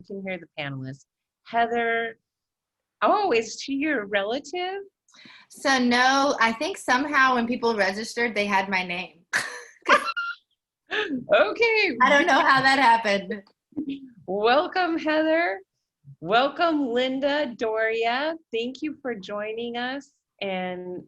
can hear the panelists. Heather, oh, is she your relative? So no, I think somehow when people registered, they had my name. Okay. I don't know how that happened. Welcome, Heather. Welcome, Linda, Doria. Thank you for joining us. And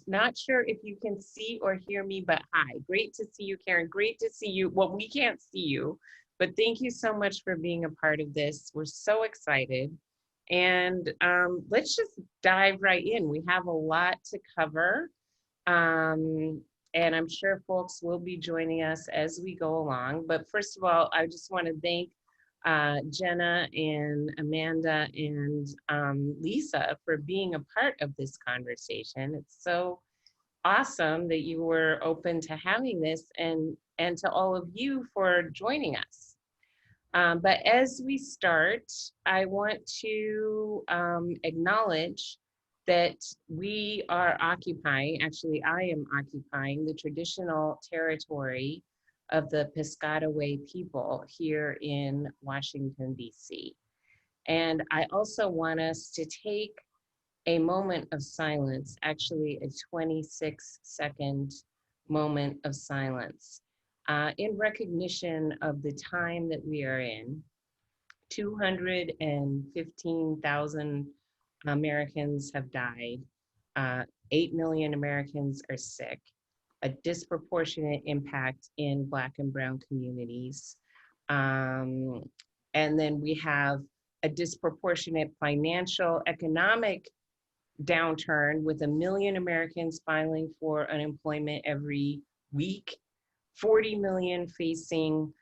not sure if you can see or hear me, but hi. Great to see you, Karen. Great to see you. Well, we can't see you, but thank you so much for being a part of this. We're so excited. And let's just dive right in. We have a lot to cover. And I'm sure folks will be joining us as we go along. But first of all, I just want to thank Jenna and Amanda and Lisa for being a part of this conversation. It's so awesome that you were open to having this, and to all of you for joining us. But as we start, I want to acknowledge that we are occupying, actually I am occupying the traditional territory of the Piscataway people here in Washington, D.C. And I also want us to take a moment of silence, actually a 26-second moment of silence, in recognition of the time that we are in. 215,000 Americans have died. 8 million Americans are sick. A disproportionate impact in Black and Brown communities. And then we have a disproportionate financial, economic downturn with 1 million Americans filing for unemployment every week, 40 million facing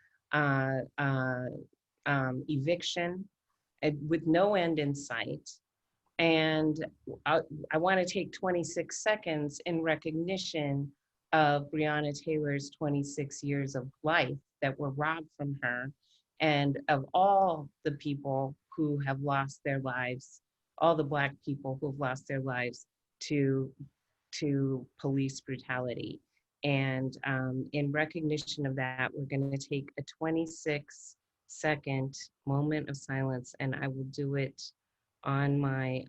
eviction with no end in sight. And I want to take 26 seconds in recognition of Breonna Taylor's 26 years of life that were robbed from her, and of all the people who have lost their lives, all the Black people who've lost their lives to police brutality. And in recognition of that, we're going to take a 26-second moment of silence, and I will do it on my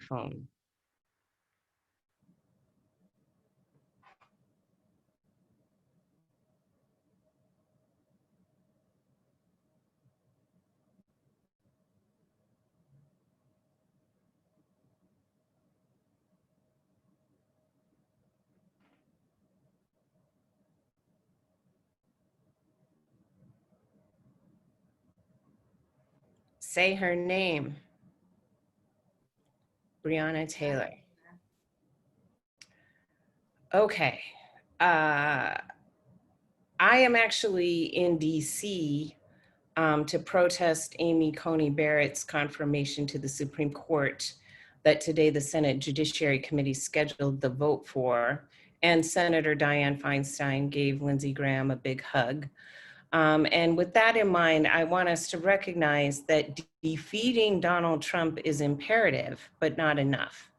phone. Say her name. Breonna Taylor. Okay. I am actually in DC to protest Amy Coney Barrett's confirmation to the Supreme Court that today the Senate Judiciary Committee scheduled the vote for, and Senator Dianne Feinstein gave Lindsey Graham a big hug. And with that in mind, I want us to recognize that defeating Donald Trump is imperative, but not enough.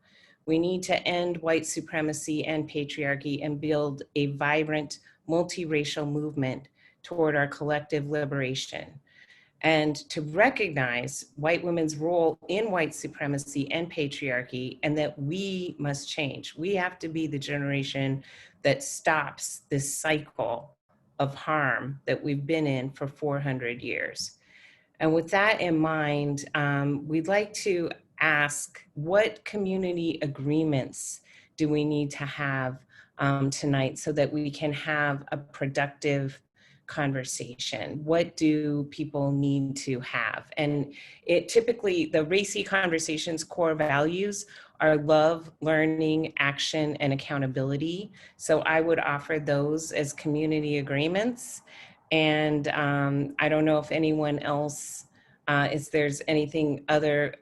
We need to end white supremacy and patriarchy and build a vibrant, multiracial movement toward our collective liberation. And to recognize white women's role in white supremacy and patriarchy, and that we must change. We have to be the generation that stops this cycle of harm that we've been in for 400 years. And with that in mind, we'd like to ask, what community agreements do we need to have tonight so that we can have a productive conversation? What do people need to have? And it typically, the RACI Conversations core values are love, learning, action, and accountability. So I would offer those as community agreements. And I don't know if anyone else, if there's anything other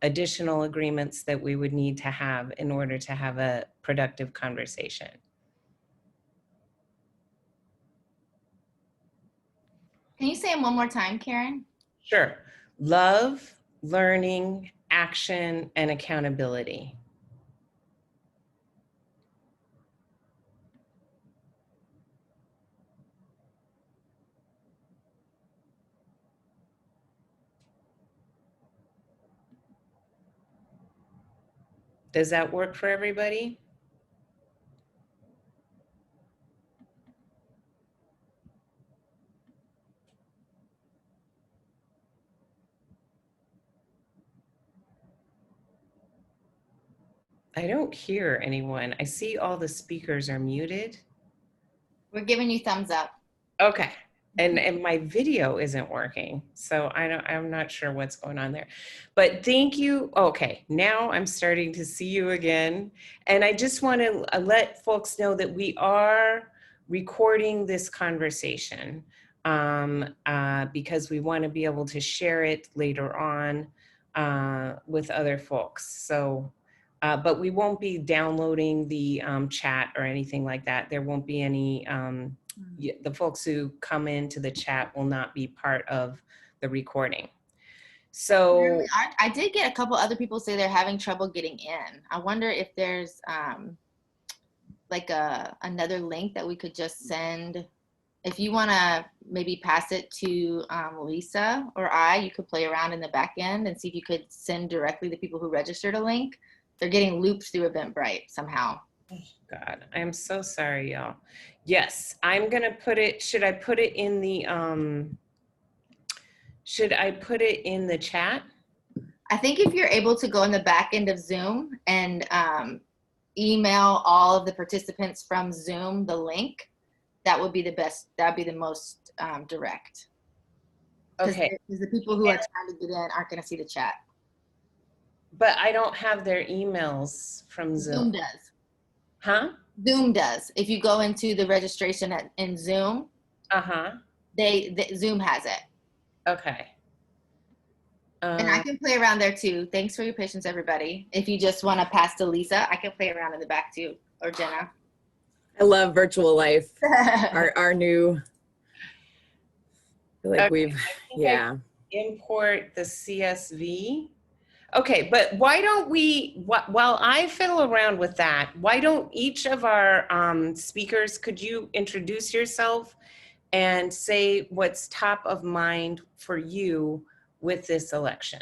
additional agreements that we would need to have in order to have a productive conversation. Can you say them one more time, Karen? Sure. Love, learning, action, and accountability. Does that work for everybody? I don't hear anyone. I see all the speakers are muted. We're giving you thumbs up. Okay. And my video isn't working. So I'm not sure what's going on there. But thank you. Okay, now I'm starting to see you again. And I just want to let folks know that we are recording this conversation because we want to be able to share it later on with other folks. So but we won't be downloading the chat or anything like that. There won't be any, the folks who come into the chat will not be part of the recording. So I did get a couple other people say they're having trouble getting in. I wonder if there's like another link that we could just send. If you want to maybe pass it to Lisa or you could play around in the back end and see if you could send directly the people who registered a link. They're getting looped through Eventbrite somehow. Oh God, I'm so sorry, y'all. Yes, I'm gonna put it, should I put it in the chat? I think if you're able to go in the back end of Zoom and email all of the participants from Zoom the link, that would be the best, that would be the most direct. Okay. Because the people who are trying to get in aren't gonna see the chat. But I don't have their emails from Zoom. Zoom does. Huh? Zoom does. If you go into the registration in Zoom, Zoom has it. Okay. And I can play around there too. Thanks for your patience, everybody. If you just want to pass to Lisa, I can play around in the back too, or Jenna. I love virtual life. our new, I feel like okay. we've, yeah. Import the CSV. Okay, but why don't we, while I fiddle around with that, why don't each of our speakers, could you introduce yourself and say what's top of mind for you with this election?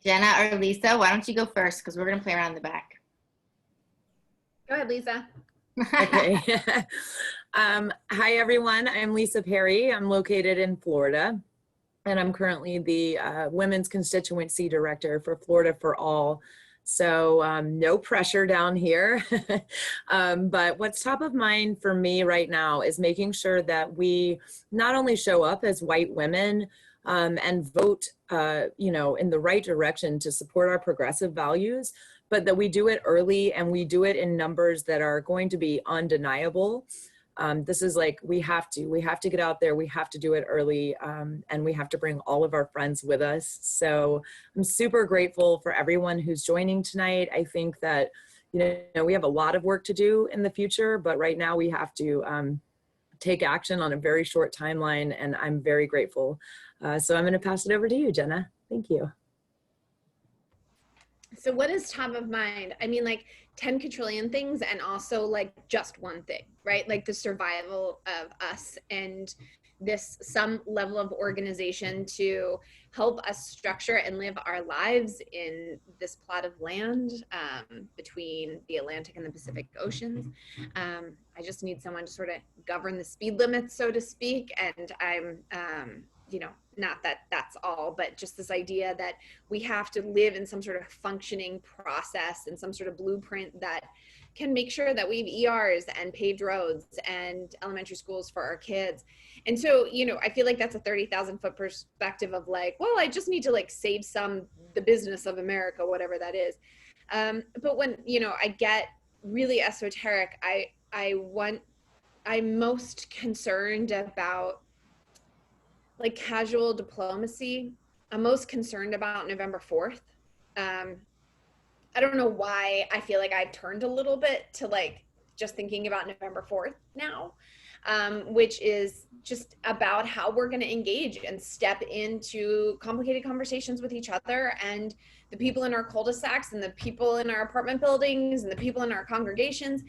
Jenna or Lisa, why don't you go first? Because we're going to play around in the back. Go ahead, Lisa. Okay. Hi, everyone. I'm Lisa Perry. I'm located in Florida, and I'm currently the Women's Constituency Director for Florida for All. So no pressure down here. But what's top of mind for me right now is making sure that we not only show up as white women and vote, you know, in the right direction to support our progressive values, but that we do it early and we do it in numbers that are going to be undeniable. This is like, we have to get out there, we have to do it early, and we have to bring all of our friends with us. So I'm super grateful for everyone who's joining tonight. I think that, you know, we have a lot of work to do in the future, but right now we have to take action on a very short timeline, and I'm very grateful. So I'm going to pass it over to you, Jenna. Thank you. So what is top of mind? I mean, like 10 quadrillion things, and also like just one thing, right? Like the survival of us and this some level of organization to help us structure and live our lives in this plot of land between the Atlantic and the Pacific Oceans. I just need someone to sort of govern the speed limits, so to speak. And I'm, you know, not that that's all, but just this idea that we have to live in some sort of functioning process and some sort of blueprint that can make sure that we have ERs and paved roads and elementary schools for our kids. And so, you know, I feel like that's a 30,000 foot perspective of like, well, I just need to like save the business of America, whatever that is. But when, you know, I get really esoteric, I'm most concerned about like casual diplomacy. I'm most concerned about November 4th. I don't know why I feel like I've turned a little bit to like just thinking about November 4th now, which is just about how we're going to engage and step into complicated conversations with each other and the people in our cul-de-sacs and the people in our apartment buildings and the people in our congregations.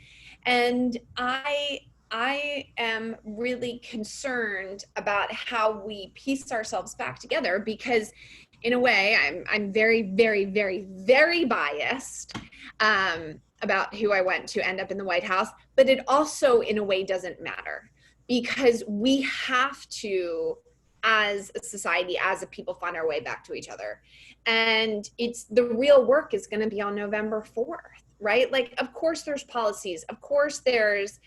And I I am really concerned about how we piece ourselves back together, because in a way I'm very, very, very, very biased about who I want to end up in the White House, but it also in a way doesn't matter, because we have to, as a society, as a people, find our way back to each other. And it's the real work is going to be on November 4th, right? Like, of course there's policies, of course there's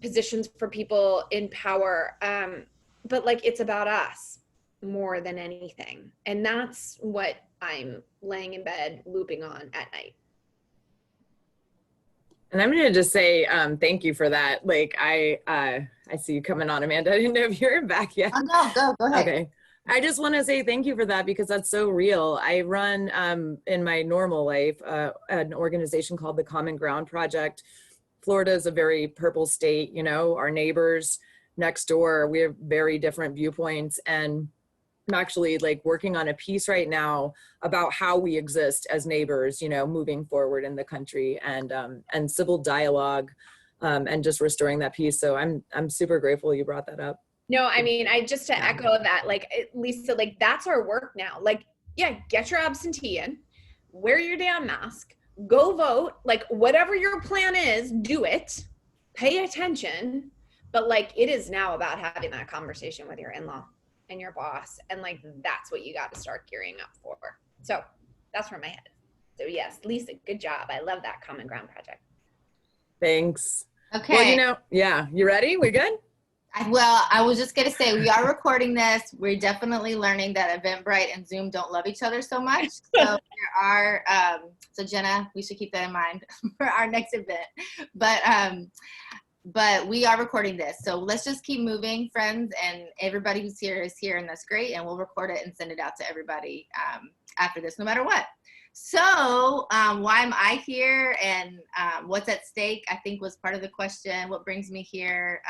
positions for people in power, but like, it's about us more than anything. And that's what I'm laying in bed looping on at night. And I'm going to just say thank you for that. Like, I see you coming on, Amanda. I didn't know if you're back yet. Oh, no, go ahead. Okay. I just want to say thank you for that, because that's so real. I run in my normal life an organization called the Common Ground Project. Florida is a very purple state, you know, our neighbors next door, we have very different viewpoints. And I'm actually like working on a piece right now about how we exist as neighbors, you know, moving forward in the country, and civil dialogue, and just restoring that peace. So I'm super grateful you brought that up. No, I mean, just to echo that, like, Lisa, like, that's our work now. Like, yeah, get your absentee in, wear your damn mask, go vote, like, whatever your plan is, do it, pay attention. But like, it is now about having that conversation with your in-law and your boss. And like, that's what you got to start gearing up for. So that's where my head is. So yes, Lisa, good job. I love that Common Ground Project. Thanks. Okay. Well, you know, yeah, you ready? We good? Well, I was just going to say, we are recording this. We're definitely learning that Eventbrite and Zoom don't love each other so much. So there are, so Jenna, we should keep that in mind for our next event. But we are recording this. So let's just keep moving, friends, and everybody who's here is here, and that's great. And we'll record it and send it out to everybody after this, no matter what. So why am I here, and what's at stake, I think was part of the question. What brings me here?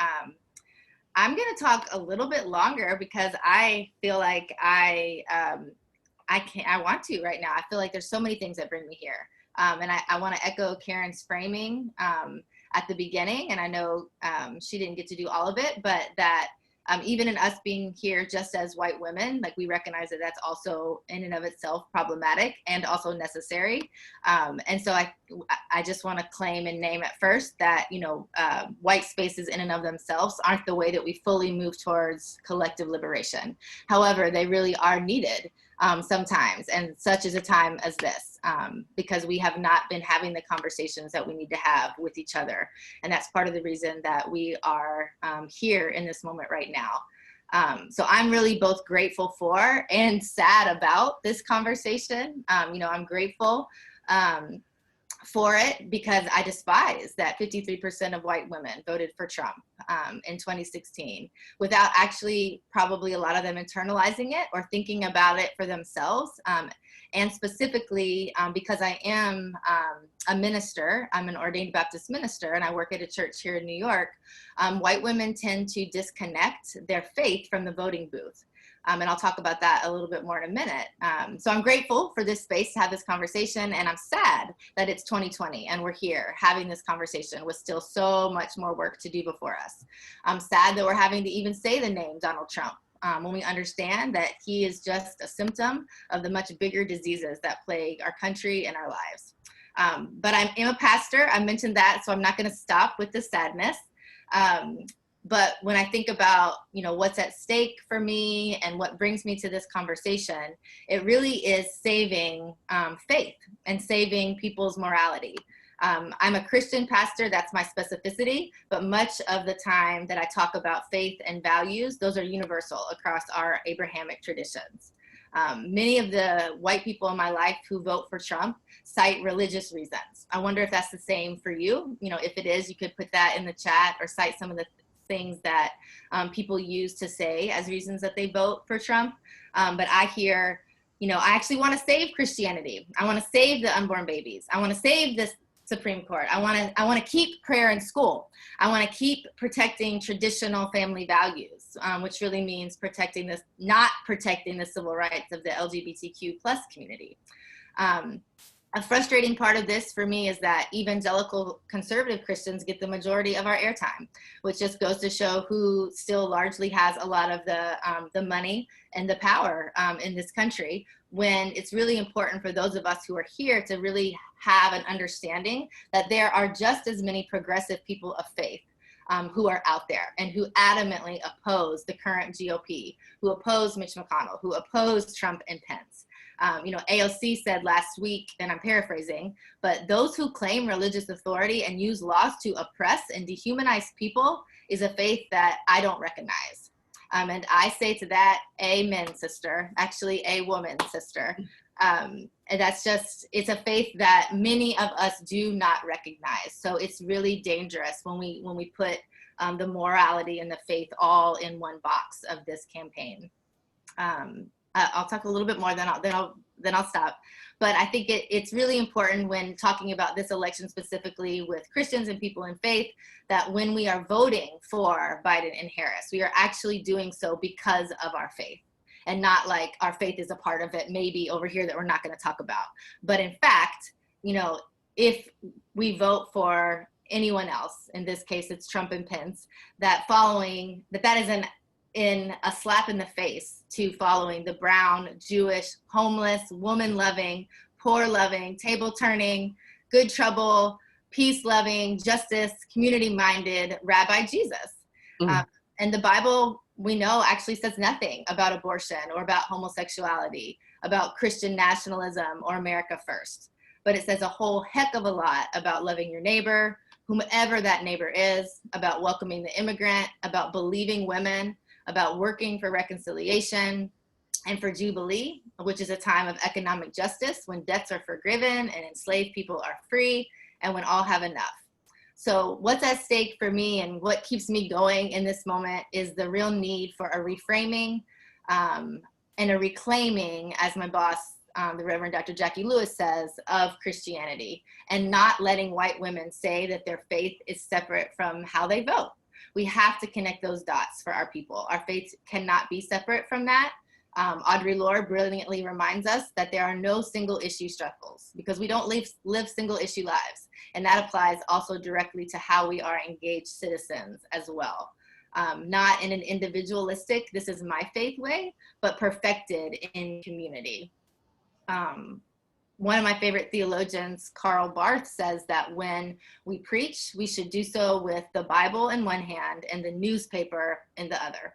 I'm going to talk a little bit longer because I feel like I want to right now. I feel like there's so many things that bring me here. And I want to echo Karen's framing at the beginning. And I know she didn't get to do all of it, but that even in us being here just as white women, like, we recognize that that's also in and of itself problematic and also necessary. And so I just want to claim and name at first that, you know, white spaces in and of themselves aren't the way that we fully move towards collective liberation. However, they really are needed sometimes, and such is a time as this, because we have not been having the conversations that we need to have with each other. And that's part of the reason that we are here in this moment right now. So I'm really both grateful for and sad about this conversation. You know, I'm grateful for it because I despise that 53% of white women voted for Trump in 2016 without actually probably a lot of them internalizing it or thinking about it for themselves. And specifically because I am a minister, I'm an ordained Baptist minister, and I work at a church here in New York. White women tend to disconnect their faith from the voting booth. And I'll talk about that a little bit more in a minute. So I'm grateful for this space to have this conversation, and I'm sad that it's 2020 and we're here having this conversation with still so much more work to do before us. I'm sad that we're having to even say the name Donald Trump when we understand that he is just a symptom of the much bigger diseases that plague our country and our lives. But I am a pastor, I mentioned that, so I'm not gonna stop with the sadness. But when I think about, you know, what's at stake for me and what brings me to this conversation, it really is saving faith and saving people's morality. I'm a Christian pastor, that's my specificity, but much of the time that I talk about faith and values, those are universal across our Abrahamic traditions. Many of the white people in my life who vote for Trump cite religious reasons. I wonder if that's the same for you. You know, if it is, you could put that in the chat or cite some of the things that people use to say as reasons that they vote for Trump. But I hear, you know, I actually want to save Christianity. I want to save the unborn babies. I want to save this Supreme Court. I want to keep prayer in school. I want to keep protecting traditional family values, which really means protecting this, not protecting the civil rights of the LGBTQ plus community. A frustrating part of this for me is that evangelical conservative Christians get the majority of our airtime, which just goes to show who still largely has a lot of the money and the power in this country, when it's really important for those of us who are here to really have an understanding that there are just as many progressive people of faith who are out there and who adamantly oppose the current GOP, who oppose Mitch McConnell, who oppose Trump and Pence. AOC said last week, and I'm paraphrasing, but those who claim religious authority and use laws to oppress and dehumanize people is a faith that I don't recognize. And I say to that, amen, sister, actually a woman, sister. And that's just, it's a faith that many of us do not recognize. So it's really dangerous when we put the morality and the faith all in one box of this campaign. I'll talk a little bit more, then I'll stop. But I think it's really important when talking about this election specifically with Christians and people in faith, that when we are voting for Biden and Harris, we are actually doing so because of our faith, and not like our faith is a part of it, maybe over here that we're not going to talk about. But in fact, if we vote for anyone else, in this case it's Trump and Pence, that is in a slap in the face to following the brown, Jewish, homeless, woman-loving, poor-loving, table-turning, good trouble, peace-loving, justice, community-minded Rabbi Jesus. And the Bible, we know, actually says nothing about abortion or about homosexuality, about Christian nationalism or America first. But it says a whole heck of a lot about loving your neighbor, whomever that neighbor is, about welcoming the immigrant, about believing women, about working for reconciliation and for Jubilee, which is a time of economic justice when debts are forgiven and enslaved people are free and when all have enough. So what's at stake for me and what keeps me going in this moment is the real need for a reframing and a reclaiming, as my boss, the Reverend Dr. Jackie Lewis says, of Christianity, and not letting white women say that their faith is separate from how they vote. We have to connect those dots for our people. Our faith cannot be separate from that. Audre Lorde brilliantly reminds us that there are no single issue struggles because we don't live single issue lives. And that applies also directly to how we are engaged citizens as well. Not in an individualistic, this is my faith way, but perfected in community. One of my favorite theologians, Karl Barth, says that when we preach, we should do so with the Bible in one hand and the newspaper in the other.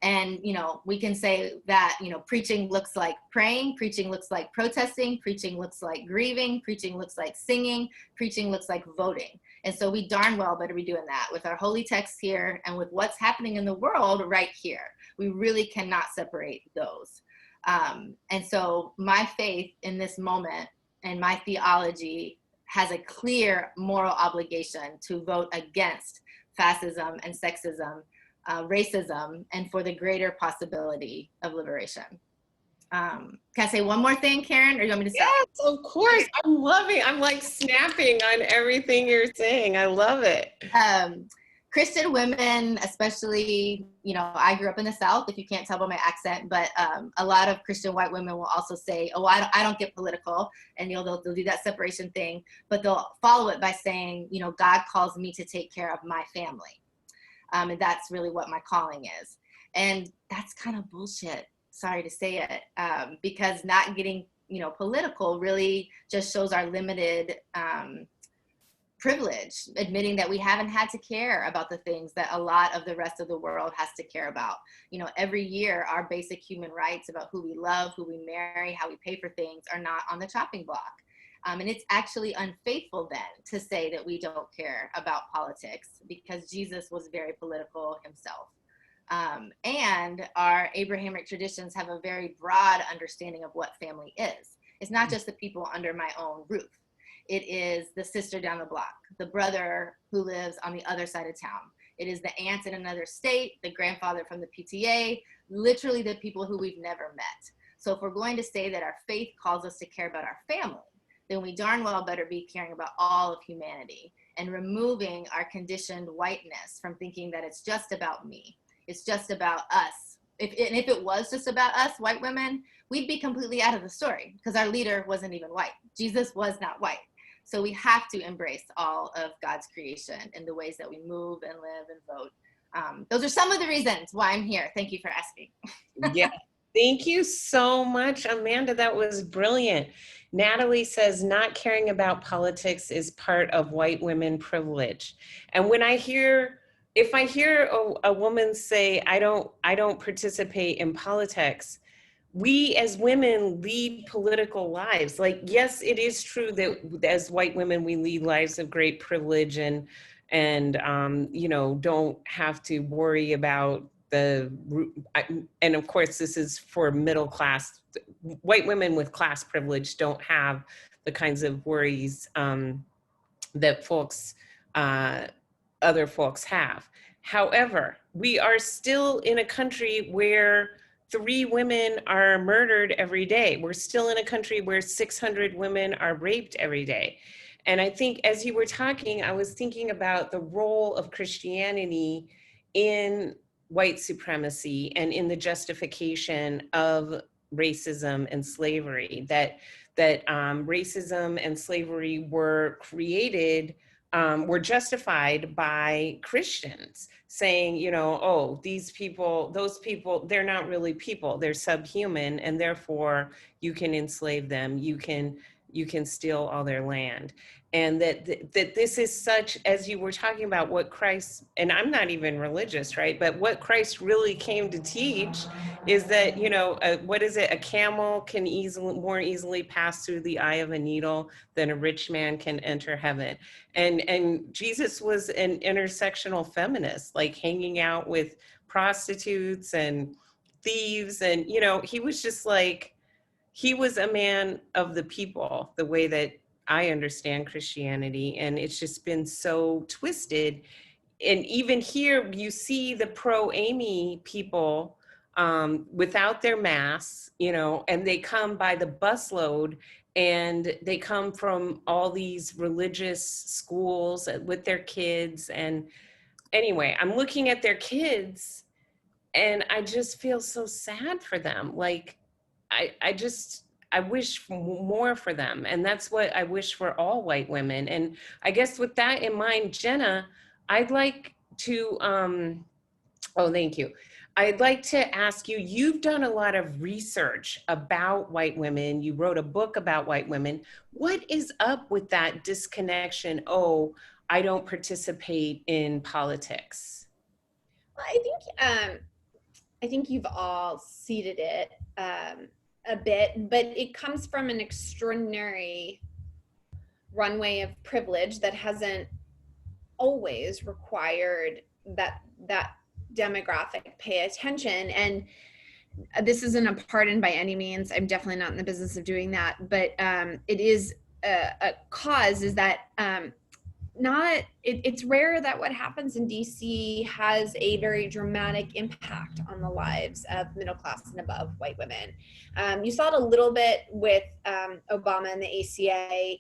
And, we can say that, preaching looks like praying, preaching looks like protesting, preaching looks like grieving, preaching looks like singing, preaching looks like voting. And so we darn well better be doing that with our holy texts here and with what's happening in the world right here. We really cannot separate those. And so my faith in this moment and my theology has a clear moral obligation to vote against fascism and sexism, racism, and for the greater possibility of liberation. Can I say one more thing, Karen, or you want me to stop? Yes, of course. I'm like snapping on everything you're saying. I love it. Christian women, especially, I grew up in the South, if you can't tell by my accent, but a lot of Christian white women will also say, oh, I don't get political, and they'll do that separation thing, but they'll follow it by saying, God calls me to take care of my family. And that's really what my calling is. And that's kind of bullshit, sorry to say it, because not getting, political really just shows our limited privilege, admitting that we haven't had to care about the things that a lot of the rest of the world has to care about. Every year, our basic human rights about who we love, who we marry, how we pay for things are not on the chopping block. And it's actually unfaithful then to say that we don't care about politics, because Jesus was very political himself. And our Abrahamic traditions have a very broad understanding of what family is. It's not just the people under my own roof. It is the sister down the block, the brother who lives on the other side of town. It is the aunt in another state, the grandfather from the PTA, literally the people who we've never met. So if we're going to say that our faith calls us to care about our family, then we darn well better be caring about all of humanity and removing our conditioned whiteness from thinking that it's just about me. It's just about us. If it was just about us, white women, we'd be completely out of the story because our leader wasn't even white. Jesus was not white. So we have to embrace all of God's creation in the ways that we move and live and vote. Those are some of the reasons why I'm here. Thank you for asking. Yeah. Thank you so much, Amanda. That was brilliant. Natalie says, not caring about politics is part of white women privilege. And when if I hear a woman say, I don't participate in politics, we as women lead political lives. Like, yes, it is true that as white women, we lead lives of great privilege and don't have to worry about and of course, this is for middle class. White women with class privilege don't have the kinds of worries that other folks have. However, we are still in a country where 3 women are murdered every day. We're still in a country where 600 women are raped every day. And I think as you were talking, I was thinking about the role of Christianity in white supremacy and in the justification of racism and slavery, that racism and slavery were justified by Christians saying, oh, these people, those people, they're not really people, they're subhuman, and therefore you can enslave them, you can steal all their land. And that this is such, as you were talking about what Christ, and I'm not even religious, right? But what Christ really came to teach is that, what is it? A camel can more easily pass through the eye of a needle than a rich man can enter heaven. And Jesus was an intersectional feminist, like hanging out with prostitutes and thieves. And, he was just like, he was a man of the people, the way that I understand Christianity. And it's just been so twisted. And even here, you see the pro-Amy people without their masks, and they come by the busload, and they come from all these religious schools with their kids. And anyway, I'm looking at their kids and I just feel so sad for them. Like, I wish more for them. And that's what I wish for all white women. And I guess with that in mind, Jenna, I'd like to, thank you. I'd like to ask you, you've done a lot of research about white women. You wrote a book about white women. What is up with that disconnection? Oh, I don't participate in politics. Well, I think you've all seeded it a bit, but it comes from an extraordinary runway of privilege that hasn't always required that demographic pay attention. And this isn't a pardon by any means. I'm definitely not in the business of doing that, but it is a cause is that it's rare that what happens in DC has a very dramatic impact on the lives of middle class and above white women. You saw it a little bit with Obama and the ACA,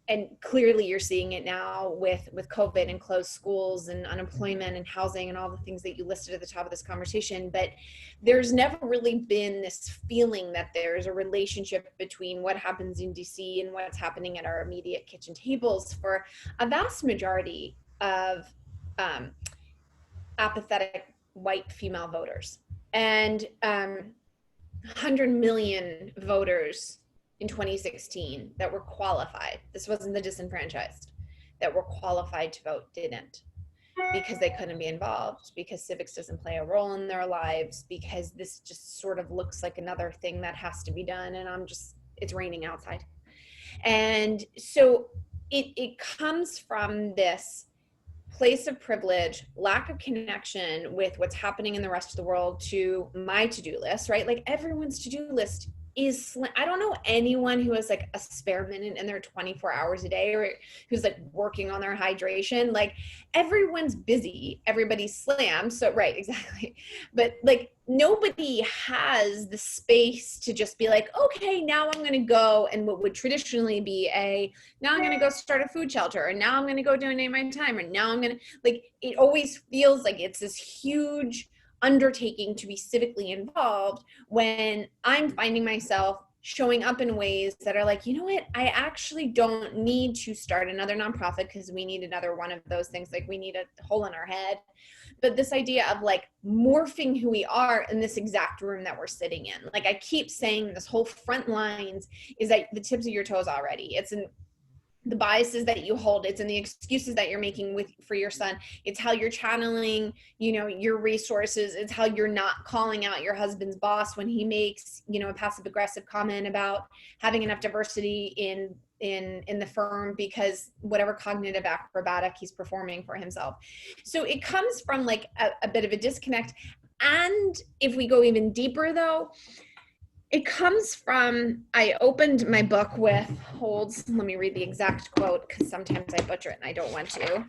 and clearly you're seeing it now with COVID and closed schools and unemployment and housing and all the things that you listed at the top of this conversation. But there's never really been this feeling that there's a relationship between what happens in DC and what's happening at our immediate kitchen tables for a vast majority of apathetic white female voters. And 100 million voters in 2016 that were qualified. This wasn't the disenfranchised that were qualified to vote didn't, because they couldn't be involved, because civics doesn't play a role in their lives, because this just sort of looks like another thing that has to be done, and it's raining outside. And so it comes from this place of privilege, lack of connection with what's happening in the rest of the world to my to-do list, right? Like everyone's to-do list is, I don't know anyone who has like a spare minute in their 24 hours a day, or who's like working on their hydration. Like everyone's busy, everybody's slammed. So right, exactly. But like nobody has the space to just be like, okay, now I'm going to go, and what would traditionally be now I'm going to go start a food shelter, and now I'm going to go donate my time, and now I'm going to, like, it always feels like it's this huge undertaking to be civically involved, when I'm finding myself showing up in ways that are like, you know what, I actually don't need to start another nonprofit because we need another one of those things. Like we need a hole in our head. But this idea of like morphing who we are in this exact room that we're sitting in. Like I keep saying, this whole front lines is at the tips of your toes already. It's in the biases that you hold. It's in the excuses that you're making for your son. It's how you're channeling, your resources. It's how you're not calling out your husband's boss when he makes, a passive aggressive comment about having enough diversity in the firm because whatever cognitive acrobatic he's performing for himself. So it comes from like a bit of a disconnect. And if we go even deeper though, it comes from, I opened my book with, let me read the exact quote because sometimes I butcher it and I don't want to.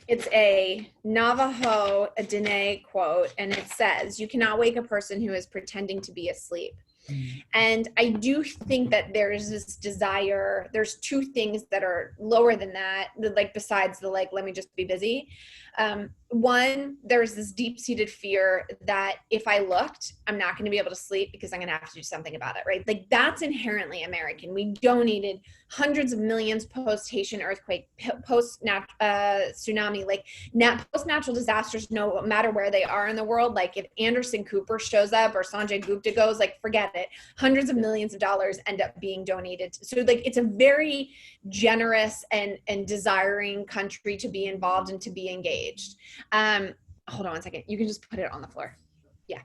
It's a Navajo, a Dene quote, and it says, "You cannot wake a person who is pretending to be asleep." And I do think that there's this desire, there's two things that are lower than that, like besides the like, let me just be busy. One, there's this deep-seated fear that if I looked, I'm not going to be able to sleep because I'm going to have to do something about it, right? Like that's inherently American. We donated hundreds of millions post-Haitian earthquake, post-tsunami, like post-natural disasters, no matter where they are in the world. Like if Anderson Cooper shows up or Sanjay Gupta goes, like forget it. Hundreds of millions of dollars end up being donated. So like it's a very generous and desiring country to be involved and to be engaged. Hold on one second. You can just put it on the floor. Yeah.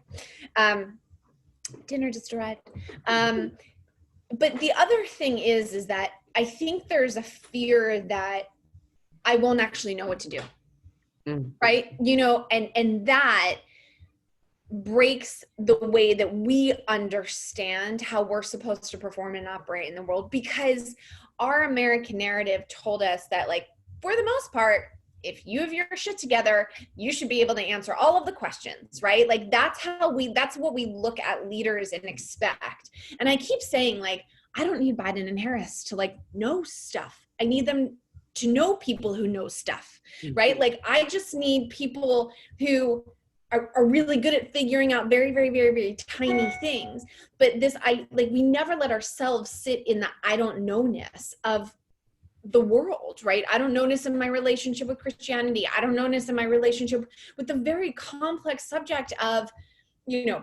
Dinner just arrived. But the other thing is that I think there's a fear that I won't actually know what to do. Right. And that breaks the way that we understand how we're supposed to perform and operate in the world, because our American narrative told us that, like, for the most part, if you have your shit together, you should be able to answer all of the questions, right? Like that's what we look at leaders and expect. And I keep saying, like, I don't need Biden and Harris to like know stuff. I need them to know people who know stuff, right? Like I just need people who are really good at figuring out very, very, very, very tiny things. But we never let ourselves sit in the I don't know-ness of the world, right? I don't know this in my relationship with Christianity. I don't know this in my relationship with the very complex subject of,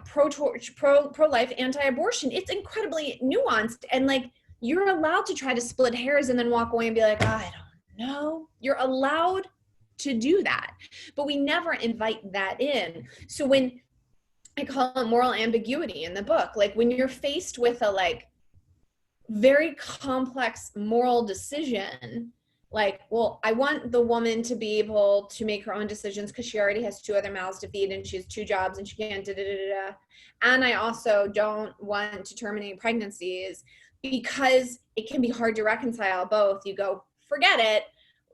pro-life, anti-abortion. It's incredibly nuanced. And like, you're allowed to try to split hairs and then walk away and be like, I don't know. You're allowed to do that, but we never invite that in. So when I call it moral ambiguity in the book, like when you're faced with a like very complex moral decision, like, well, I want the woman to be able to make her own decisions because she already has 2 other mouths to feed and she has 2 jobs and she can't and I also don't want to terminate pregnancies because it can be hard to reconcile both. You go, forget it,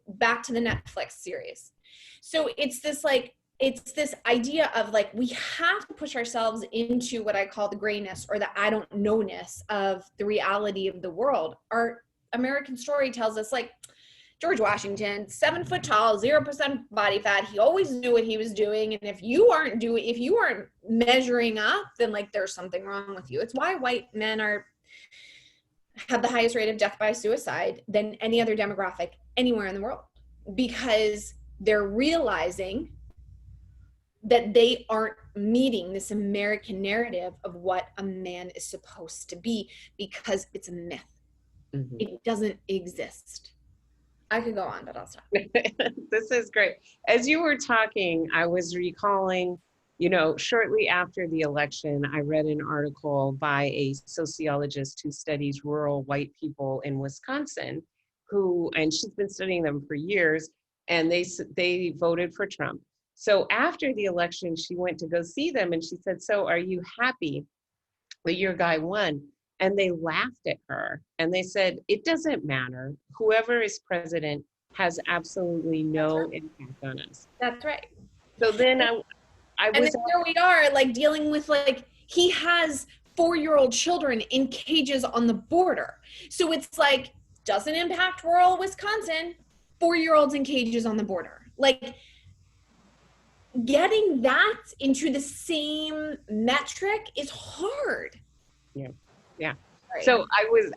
back to the Netflix series. So it's this idea of like, we have to push ourselves into what I call the grayness or the I don't know-ness of the reality of the world. Our American story tells us, like, George Washington, 7 foot tall, 0% body fat. He always knew what he was doing. And if you aren't measuring up, then like there's something wrong with you. It's why white men have the highest rate of death by suicide than any other demographic anywhere in the world, because they're realizing that they aren't meeting this American narrative of what a man is supposed to be, because it's a myth. It doesn't exist. I could go on, but I'll stop. This is great. As you were talking, I was recalling, shortly after the election, I read an article by a sociologist who studies rural white people in Wisconsin, and she's been studying them for years, and they voted for Trump. So after the election, she went to go see them and she said, "So are you happy that your guy won?" And they laughed at her and they said, "It doesn't matter. Whoever is president has absolutely no impact on us." That's right. So then and then here we are, like, dealing with, like, he has 4-year-old children in cages on the border. So it's like, doesn't impact rural Wisconsin, 4-year-olds in cages on the border. Like, getting that into the same metric is hard. Yeah. Sorry. So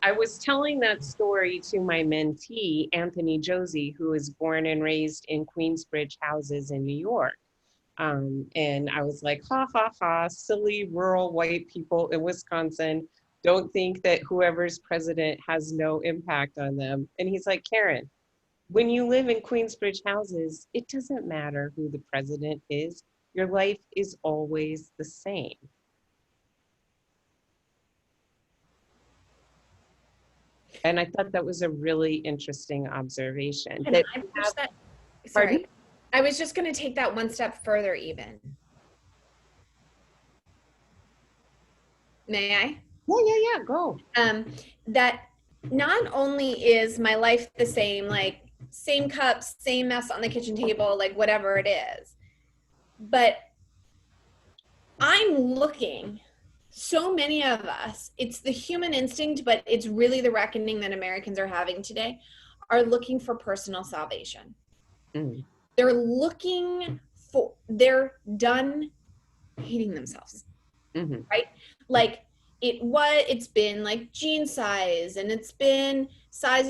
I was telling that story to my mentee, Anthony Josie, who was born and raised in Queensbridge houses in New York. And I was like, ha, ha, ha, silly rural white people in Wisconsin don't think that whoever's president has no impact on them. And he's like, Karen, when you live in Queensbridge houses, it doesn't matter who the president is. Your life is always the same. And I thought that was a really interesting observation. And That I we wish have- that, Pardon? sorry, I was just going to take that one step further even. May I? Yeah, go. That not only is my life the same, like same cups, same mess on the kitchen table, like whatever it is, but I'm looking, so many of us, it's the human instinct, but it's really the reckoning that Americans are having today, are looking for personal salvation. Mm. They're looking for, they're done hating themselves, Mm-hmm. right? Like it's been like jean size, and it's been size,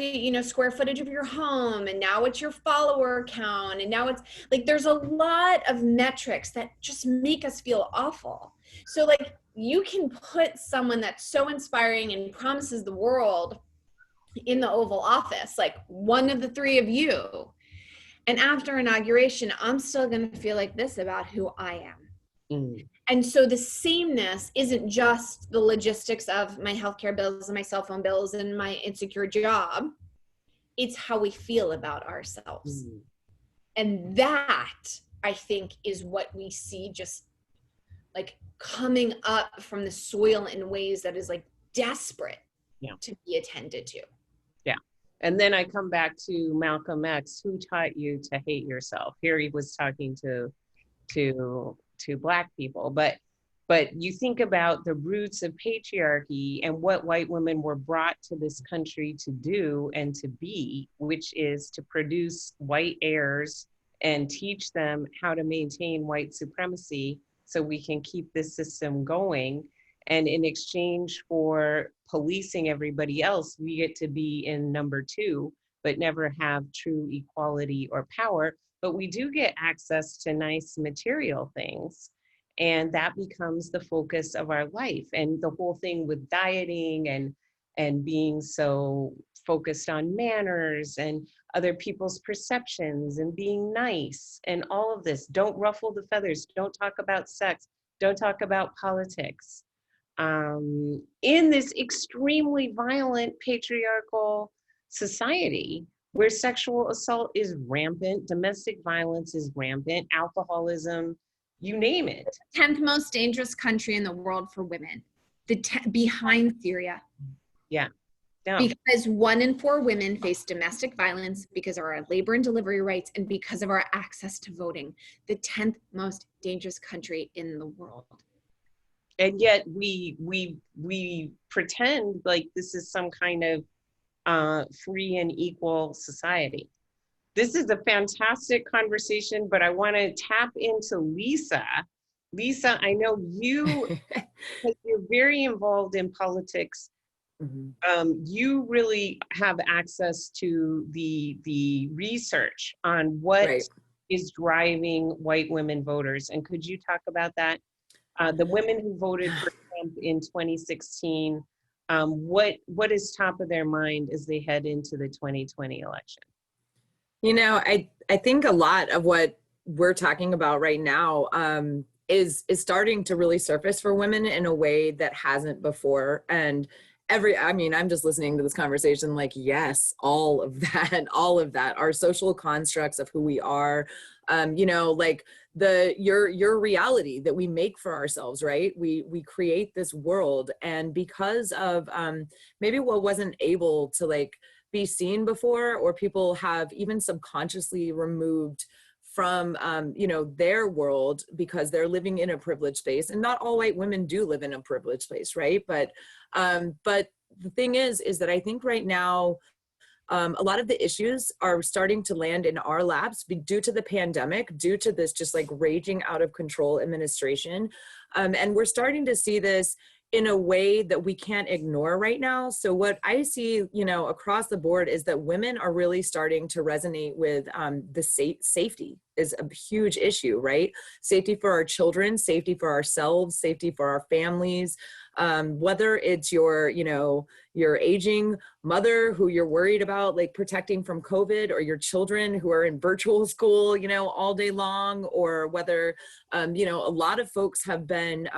square footage of your home, and now it's your follower count, and now it's like there's a lot of metrics that just make us feel awful. So like you can put someone that's so inspiring and promises the world in the Oval Office, like one of the three of you, and after inauguration, I'm still going to feel like this about who I am. Mm. And so the sameness isn't just the logistics of my healthcare bills and my cell phone bills and my insecure job. It's how we feel about ourselves. Mm. And that, I think, is what we see just like coming up from the soil in ways that is like desperate to be attended to. Yeah. And then I come back to Malcolm X, who taught you to hate yourself. Here he was talking to Black people, but you think about the roots of patriarchy and what white women were brought to this country to do and to be, which is to produce white heirs and teach them how to maintain white supremacy so we can keep this system going. And in exchange for policing everybody else, we get to be in number two, but never have true equality or power. But we do get access to nice material things. And that becomes the focus of our life. And the whole thing with dieting and being so focused on manners and other people's perceptions and being nice and all of this. Don't ruffle the feathers. Don't talk about sex. Don't talk about politics. In this extremely violent patriarchal society, where sexual assault is rampant, domestic violence is rampant, alcoholism, you name it. 10th most dangerous country in the world for women, behind Syria. Yeah. No. Because 1 in 4 women face domestic violence because of our labor and delivery rights and because of our access to voting. The 10th most dangerous country in the world. And yet we pretend like this is some kind of free and equal society. This is a fantastic conversation, but I want to tap into Lisa. Lisa, I know you, because you're very involved in politics. Mm-hmm. You really have access to the research on what is driving white women voters. And could you talk about that? The women who voted for Trump in 2016, what is top of their mind as they head into the 2020 election? You know, I think a lot of what we're talking about right now is starting to really surface for women in a way that hasn't before. And I'm just listening to this conversation like, yes, all of that, our social constructs of who we are, like your reality that we make for ourselves, right? We create this world, and because of maybe what wasn't able to like be seen before, or people have even subconsciously removed from their world because they're living in a privileged space. And not all white women do live in a privileged space, right? But the thing is that I think right now a lot of the issues are starting to land in our laps due to the pandemic, due to this just like raging out of control administration. And we're starting to see this in a way that we can't ignore right now. So what I see, you know, across the board is that women are really starting to resonate with the safety is a huge issue, right? Safety for our children, safety for ourselves, safety for our families. Whether it's your, you know, your aging mother who you're worried about like protecting from COVID, or your children who are in virtual school, you know, all day long, or whether, you know, a lot of folks have been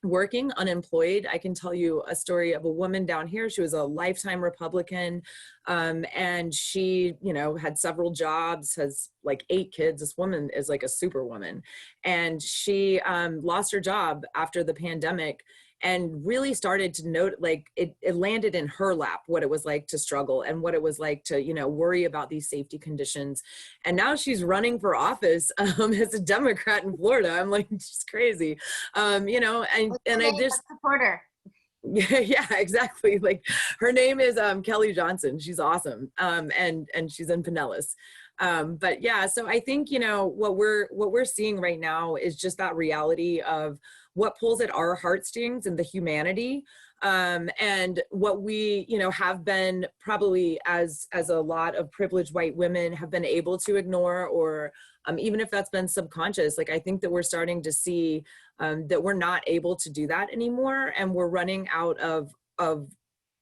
working unemployed. I can tell you a story of a woman down here. She was a lifetime Republican, and she, you know, had several jobs, has like 8 kids. This woman is like a superwoman, and she lost her job after the pandemic, and really started to note, like it landed in her lap what it was like to struggle and what it was like to, you know, worry about these safety conditions. And now she's running for office as a Democrat in Florida. I'm like, she's crazy, you know, and I just support her. yeah, exactly. Like her name is Kelly Johnson. She's awesome, and she's in Pinellas. But yeah, so I think, you know, what we're seeing right now is just that reality of what pulls at our heartstrings and the humanity, and what we, you know, have been probably as a lot of privileged white women have been able to ignore, or even if that's been subconscious. Like I think that we're starting to see that we're not able to do that anymore, and we're running out of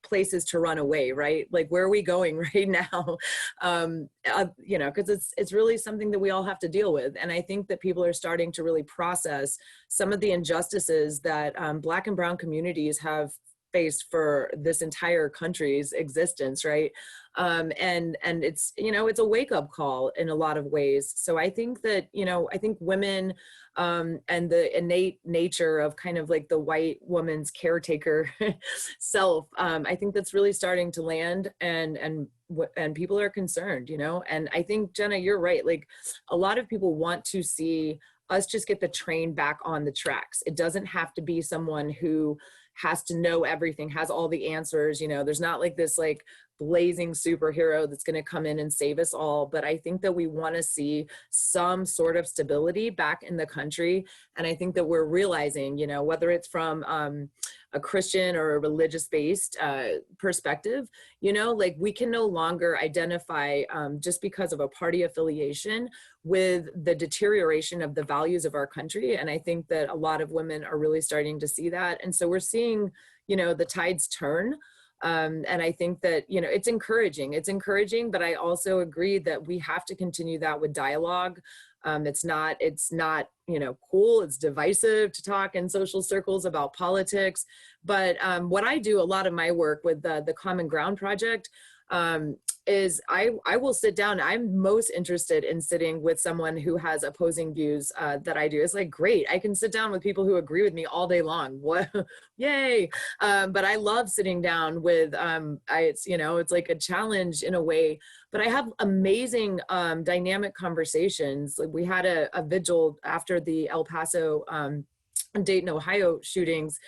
places to run away, right? Like where are we going right now? You know, because it's really something that we all have to deal with. And I think that people are starting to really process some of the injustices that Black and Brown communities have faced for this entire country's existence, right? And it's, you know, it's a wake-up call in a lot of ways. So I think that, you know, I think women and the innate nature of kind of like the white woman's caretaker self, I think that's really starting to land, and people are concerned, you know. And I think, Jenna, you're right. Like a lot of people want to see us just get the train back on the tracks. It doesn't have to be someone who has to know everything, has all the answers, you know. There's not like this like blazing superhero that's going to come in and save us all. But I think that we want to see some sort of stability back in the country. And I think that we're realizing, you know, whether it's from a Christian or a religious-based perspective, you know, like we can no longer identify just because of a party affiliation with the deterioration of the values of our country. And I think that a lot of women are really starting to see that. And so we're seeing, you know, the tides turn. And I think that, you know, it's encouraging, but I also agree that we have to continue that with dialogue. It's not, you know, cool. It's divisive to talk in social circles about politics. But what I do, a lot of my work with the Common Ground Project, is I will sit down. I'm most interested in sitting with someone who has opposing views that I do. It's like, great, I can sit down with people who agree with me all day long. What, yay. But I love sitting down with, it's, you know, it's like a challenge in a way, but I have amazing dynamic conversations. Like we had a vigil after the El Paso, Dayton, Ohio shootings.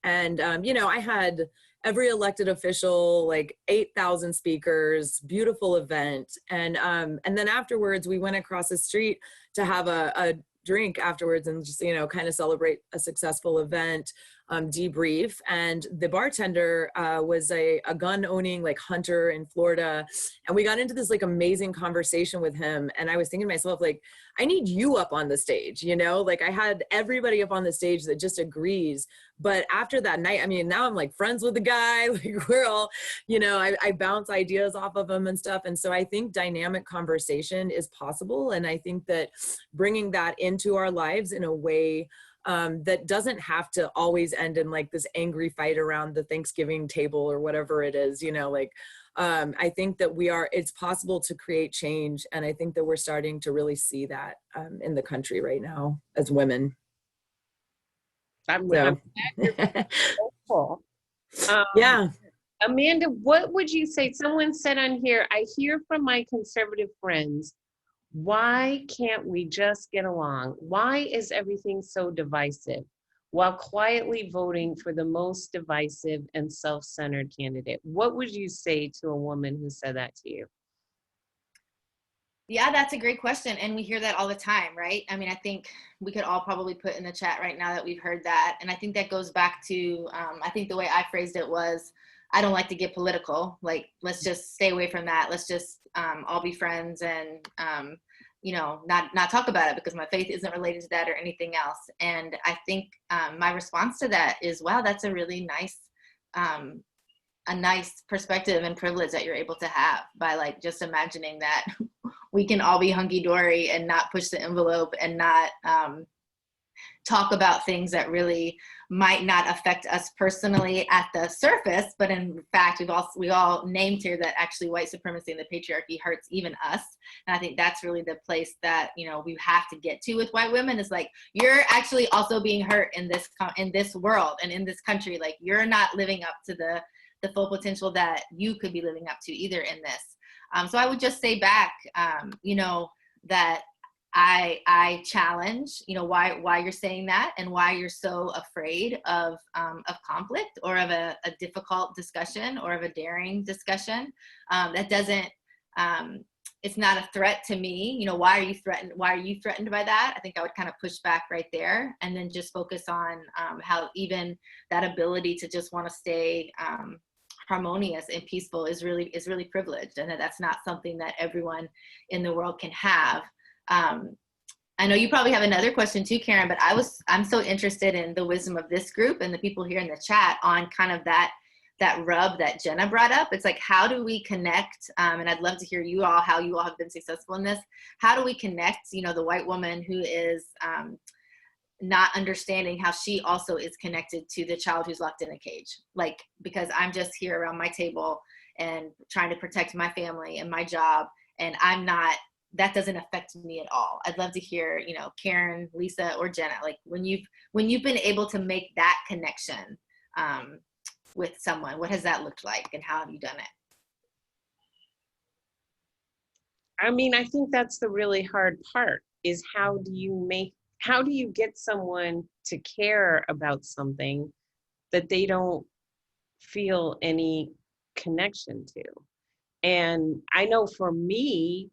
And, you know, I had every elected official, like 8,000 speakers, beautiful event. And then afterwards, we went across the street to have a drink afterwards and just, you know, kind of celebrate a successful event, debrief. And the bartender was a gun owning like hunter in Florida. And we got into this like amazing conversation with him. And I was thinking to myself, like, I need you up on the stage, you know, like I had everybody up on the stage that just agrees. But after that night, I mean, now I'm like friends with the guy, like we're all, you know, I bounce ideas off of him and stuff. And so I think dynamic conversation is possible. And I think that bringing that into our lives in a way that doesn't have to always end in like this angry fight around the Thanksgiving table or whatever it is, you know, like, I think that it's possible to create change. And I think that we're starting to really see that in the country right now as women. I'm So. hopeful. Yeah. Amanda, what would you say? Someone said on here, I hear from my conservative friends, why can't we just get along? Why is everything so divisive? While quietly voting for the most divisive and self-centered candidate. What would you say to a woman who said that to you? Yeah, that's a great question. And we hear that all the time, right? I mean, I think we could all probably put in the chat right now that we've heard that. And I think that goes back to, I think the way I phrased it was, I don't like to get political. Like, let's just stay away from that. Let's just all be friends and, you know, not talk about it because my faith isn't related to that or anything else. And I think my response to that is, wow, that's a really nice, a nice perspective and privilege that you're able to have by like just imagining that we can all be hunky-dory and not push the envelope and not talk about things that really might not affect us personally at the surface, but in fact we all named here that actually white supremacy and the patriarchy hurts even us. And I think that's really the place that, you know, we have to get to with white women. Is like, you're actually also being hurt in this world and in this country. Like, you're not living up to the full potential that you could be living up to either in this. So I would just say back, you know, that I challenge, you know, why you're saying that and why you're so afraid of conflict or of a difficult discussion or of a daring discussion. That doesn't, it's not a threat to me. You know, why are you threatened? Why are you threatened by that? I think I would kind of push back right there and then just focus on how even that ability to just want to stay harmonious and peaceful is really privileged, and that's not something that everyone in the world can have. I know you probably have another question too, Karen, but I'm so interested in the wisdom of this group and the people here in the chat on kind of that rub that Jenna brought up. It's like, how do we connect? And I'd love to hear how you all have been successful in this. How do we connect, you know, the white woman who is not understanding how she also is connected to the child who's locked in a cage? Like, because I'm just here around my table and trying to protect my family and my job, and that doesn't affect me at all. I'd love to hear, you know, Karen, Lisa, or Jenna, like when you've been able to make that connection with someone, what has that looked like and how have you done it? I mean, I think that's the really hard part, is how do you get someone to care about something that they don't feel any connection to? And I know for me,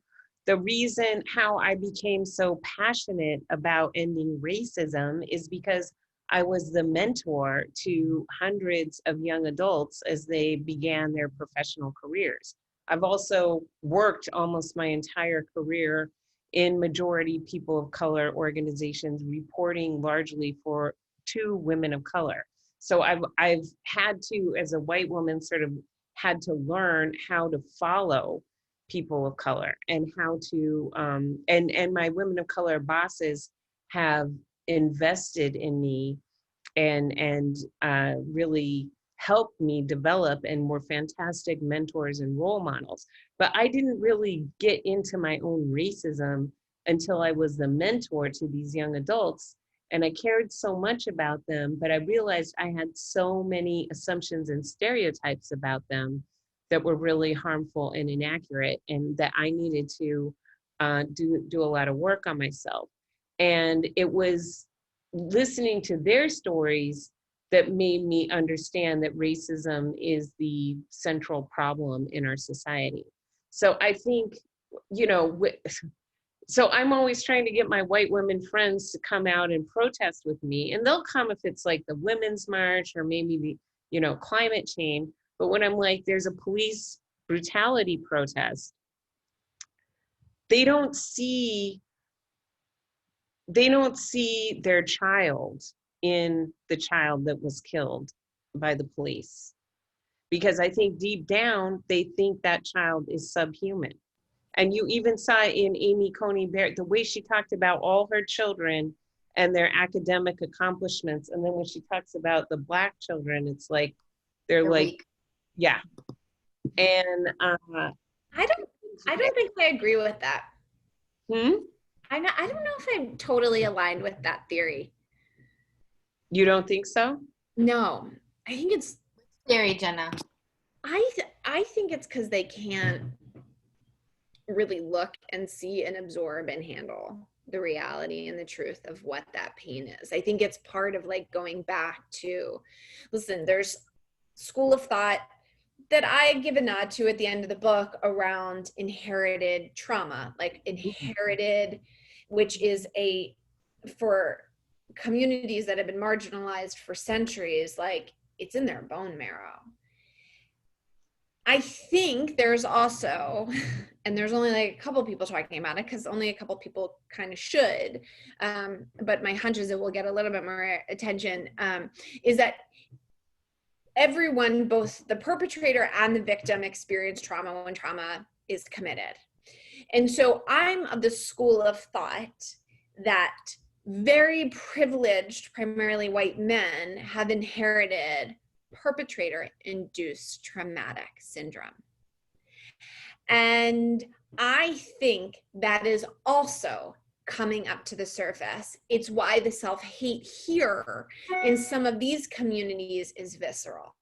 the reason how I became so passionate about ending racism is because I was the mentor to hundreds of young adults as they began their professional careers. I've also worked almost my entire career in majority people of color organizations, reporting largely to women of color. So I've had to, as a white woman, sort of had to learn how to follow people of color and how to, and my women of color bosses have invested in me and really helped me develop and were fantastic mentors and role models. But I didn't really get into my own racism until I was the mentor to these young adults. And I cared so much about them, but I realized I had so many assumptions and stereotypes about them that were really harmful and inaccurate, and that I needed to do a lot of work on myself. And it was listening to their stories that made me understand that racism is the central problem in our society. So I think, you know, so I'm always trying to get my white women friends to come out and protest with me, and they'll come if it's like the Women's March or maybe the, you know, climate change. But when I'm like, there's a police brutality protest, they don't see their child in the child that was killed by the police. Because I think deep down, they think that child is subhuman. And you even saw in Amy Coney Barrett, the way she talked about all her children and their academic accomplishments. And then when she talks about the Black children, it's like, they're like, weak. Yeah. And I don't think I agree with that. I don't know if I'm totally aligned with that theory. You don't think so? No, I think it's theory, Jenna. I think it's because they can't really look and see and absorb and handle the reality and the truth of what that pain is. I think it's part of like going back to, listen, there's school of thought that I give a nod to at the end of the book around inherited trauma, like inherited, which is for communities that have been marginalized for centuries, like it's in their bone marrow. I think there's also, and there's only like a couple people talking about it because only a couple people kind of should, but my hunch is it will get a little bit more attention, is that everyone, both the perpetrator and the victim, experience trauma when trauma is committed. And so I'm of the school of thought that very privileged, primarily white men have inherited perpetrator-induced traumatic syndrome. And I think that is also coming up to the surface. It's why the self-hate here in some of these communities is visceral.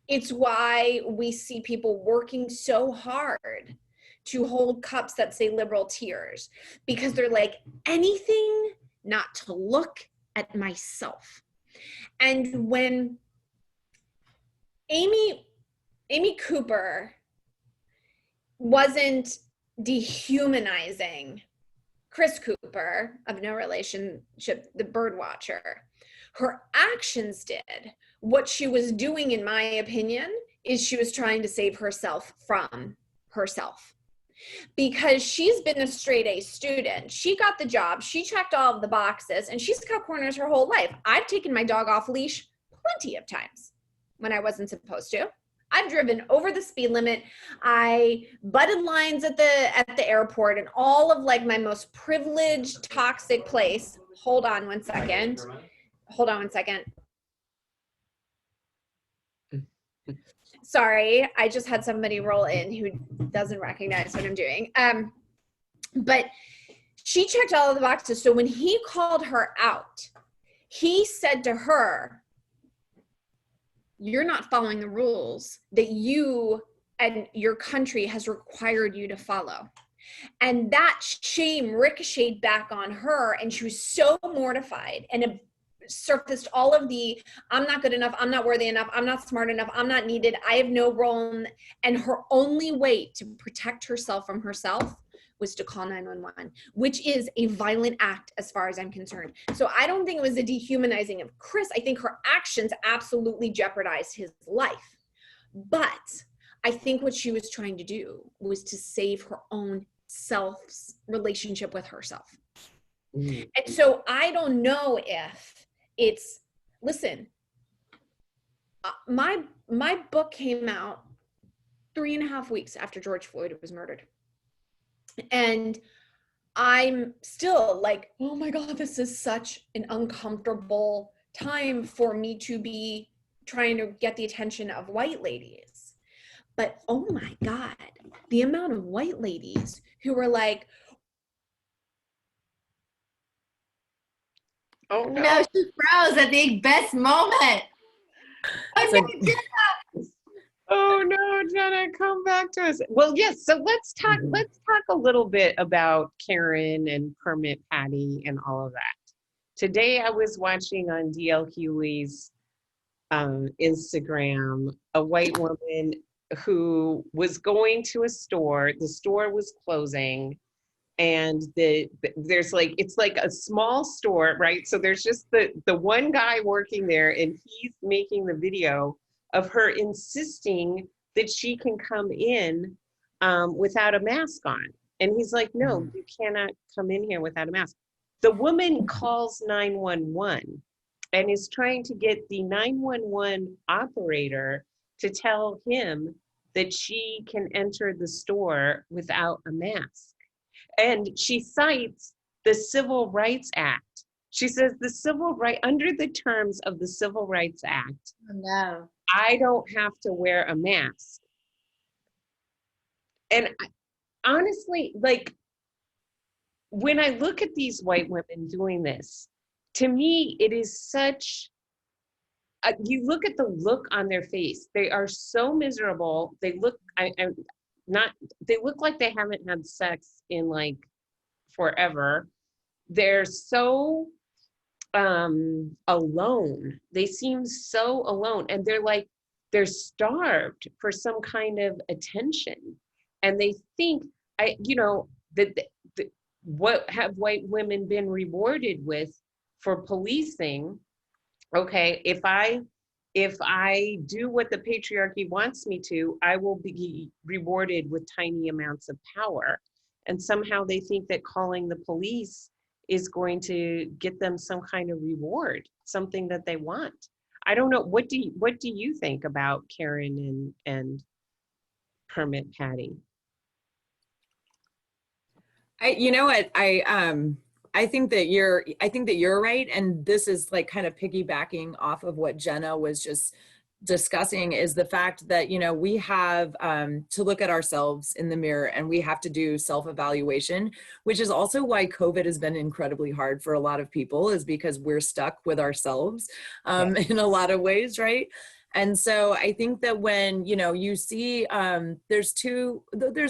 It's why we see people working so hard to hold cups that say liberal tears, because they're like, anything not to look at myself. And when Amy Cooper wasn't dehumanizing Chris Cooper, of no relationship, the bird watcher, her actions did. What she was doing, in my opinion, is she was trying to save herself from herself. Because she's been a straight A student. She got the job, she checked all of the boxes, and she's cut corners her whole life. I've taken my dog off leash plenty of times when I wasn't supposed to. I've driven over the speed limit. I butted lines at the airport, and all of like my most privileged, toxic place. Hold on one second. Sorry, I just had somebody roll in who doesn't recognize what I'm doing. But she checked all of the boxes. So when he called her out, he said to her, "You're not following the rules that you and your country has required you to follow." And that shame ricocheted back on her, and she was so mortified, and it surfaced all of the, I'm not good enough, I'm not worthy enough, I'm not smart enough, I'm not needed, I have no role. And her only way to protect herself from herself was to call 911, which is a violent act as far as I'm concerned. So I don't think it was a dehumanizing of Chris. I think her actions absolutely jeopardized his life. But I think what she was trying to do was to save her own self's relationship with herself. And so I don't know if it's, listen, my book came out 3.5 weeks after George Floyd was murdered. And I'm still like, oh my God, this is such an uncomfortable time for me to be trying to get the attention of white ladies. But oh my God, the amount of white ladies who were like, Oh no. No, she froze at the best moment. Oh no, Jenna, come back to us. Well, yes, so let's talk a little bit about Karen and Permit Patty and all of that. Today I was watching on DL Hughley's Instagram a white woman who was going to a store. The store was closing, and there's like, it's like a small store, right? So there's just the one guy working there, and he's making the video of her insisting that she can come in without a mask on. And he's like, no, you cannot come in here without a mask. The woman calls 911 and is trying to get the 911 operator to tell him that she can enter the store without a mask. And she cites the Civil Rights Act. She says under the terms of the Civil Rights Act, Oh, no. I don't have to wear a mask. And honestly, like, when I look at these white women doing this, to me, it is such, you look at the look on their face. They are so miserable. They look, they look like they haven't had sex in like forever. They're so alone. They seem so alone. And they're like, they're starved for some kind of attention, and they think, what have white women been rewarded with for policing? Okay, if I do what the patriarchy wants me to, I will be rewarded with tiny amounts of power. And somehow they think that calling the police is going to get them some kind of reward, something that they want. I don't know. What do you think about Karen and Permit Patty? You know what, I think that you're right, and this is like kind of piggybacking off of what Jenna was just discussing, is the fact that, you know, we have to look at ourselves in the mirror, and we have to do self-evaluation, which is also why COVID has been incredibly hard for a lot of people, is because we're stuck with ourselves in a lot of ways, right? And so I think that when, you know, you see, there's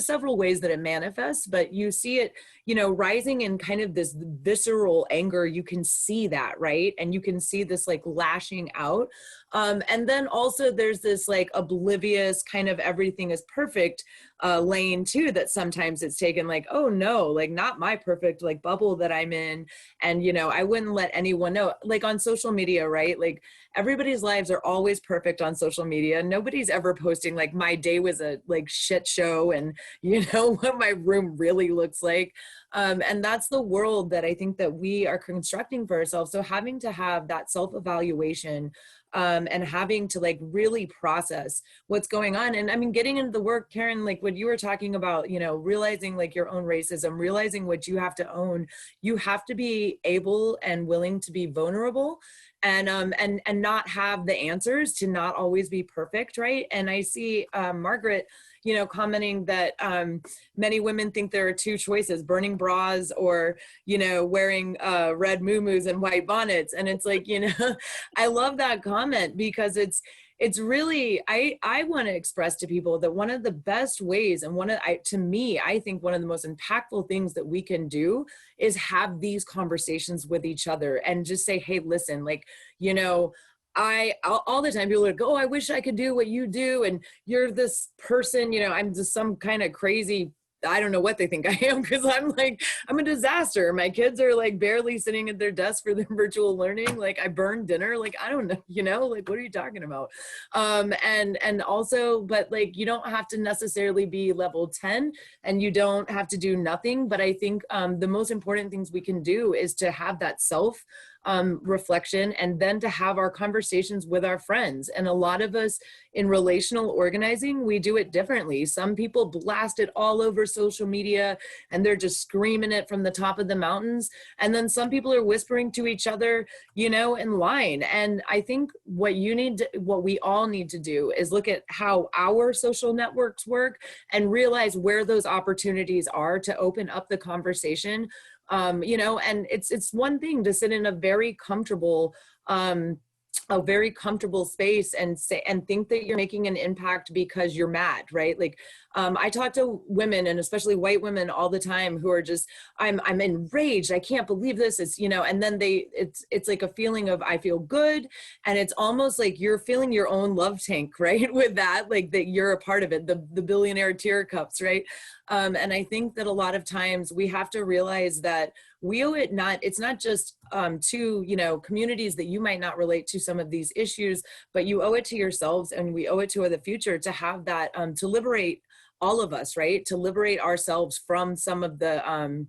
several ways that it manifests, but you see it, you know, rising in kind of this visceral anger. You can see that, right? And you can see this like lashing out. And then also there's this like oblivious kind of everything is perfect lane too, that sometimes it's taken like, oh no, like not my perfect like bubble that I'm in. And, you know, I wouldn't let anyone know, like on social media, right? Like everybody's lives are always perfect on social media. Nobody's ever posting like my day was a like shit show and, you know, what my room really looks like. And that's the world that I think that we are constructing for ourselves. So having to have that self-evaluation and having to like really process what's going on. And I mean, getting into the work, Karen, like what you were talking about, you know, realizing like your own racism, realizing what you have to own, you have to be able and willing to be vulnerable and not have the answers, to not always be perfect, right? And I see Margaret, you know, commenting that many women think there are two choices: burning bras or, you know, wearing red muumuus and white bonnets. And it's like, you know, I love that comment, because it's really, I want to express to people that one of the best ways, and to me, I think one of the most impactful things that we can do is have these conversations with each other and just say, hey, listen, like, you know, all the time people are like, oh, I wish I could do what you do, and you're this person, you know, I'm just some kind of crazy, I don't know what they think I am, because I'm a disaster. My kids are like barely sitting at their desk for their virtual learning. Like I burned dinner. Like, I don't know, you know, like, what are you talking about? And also, but like, you don't have to necessarily be level 10, and you don't have to do nothing. But I think the most important things we can do is to have that self reflection, and then to have our conversations with our friends. And a lot of us in relational organizing, we do it differently. Some people blast it all over social media and they're just screaming it from the top of the mountains. And then some people are whispering to each other, you know, in line. And I think what we all need to do is look at how our social networks work and realize where those opportunities are to open up the conversation. You know, and it's one thing to sit in a very comfortable space and say and think that you're making an impact because you're mad, right? Like I talk to women, and especially white women, all the time, who are just, I'm enraged, I can't believe this, it's, you know, and then it's like a feeling of, I feel good, and it's almost like you're feeling your own love tank, right? With that, like that you're a part of it, the billionaire tear cups, right? And I think that a lot of times we have to realize that we owe it it's not just to, you know, communities that you might not relate to some of these issues, but you owe it to yourselves, and we owe it to the future to have that, to liberate all of us, right? To liberate ourselves from some of the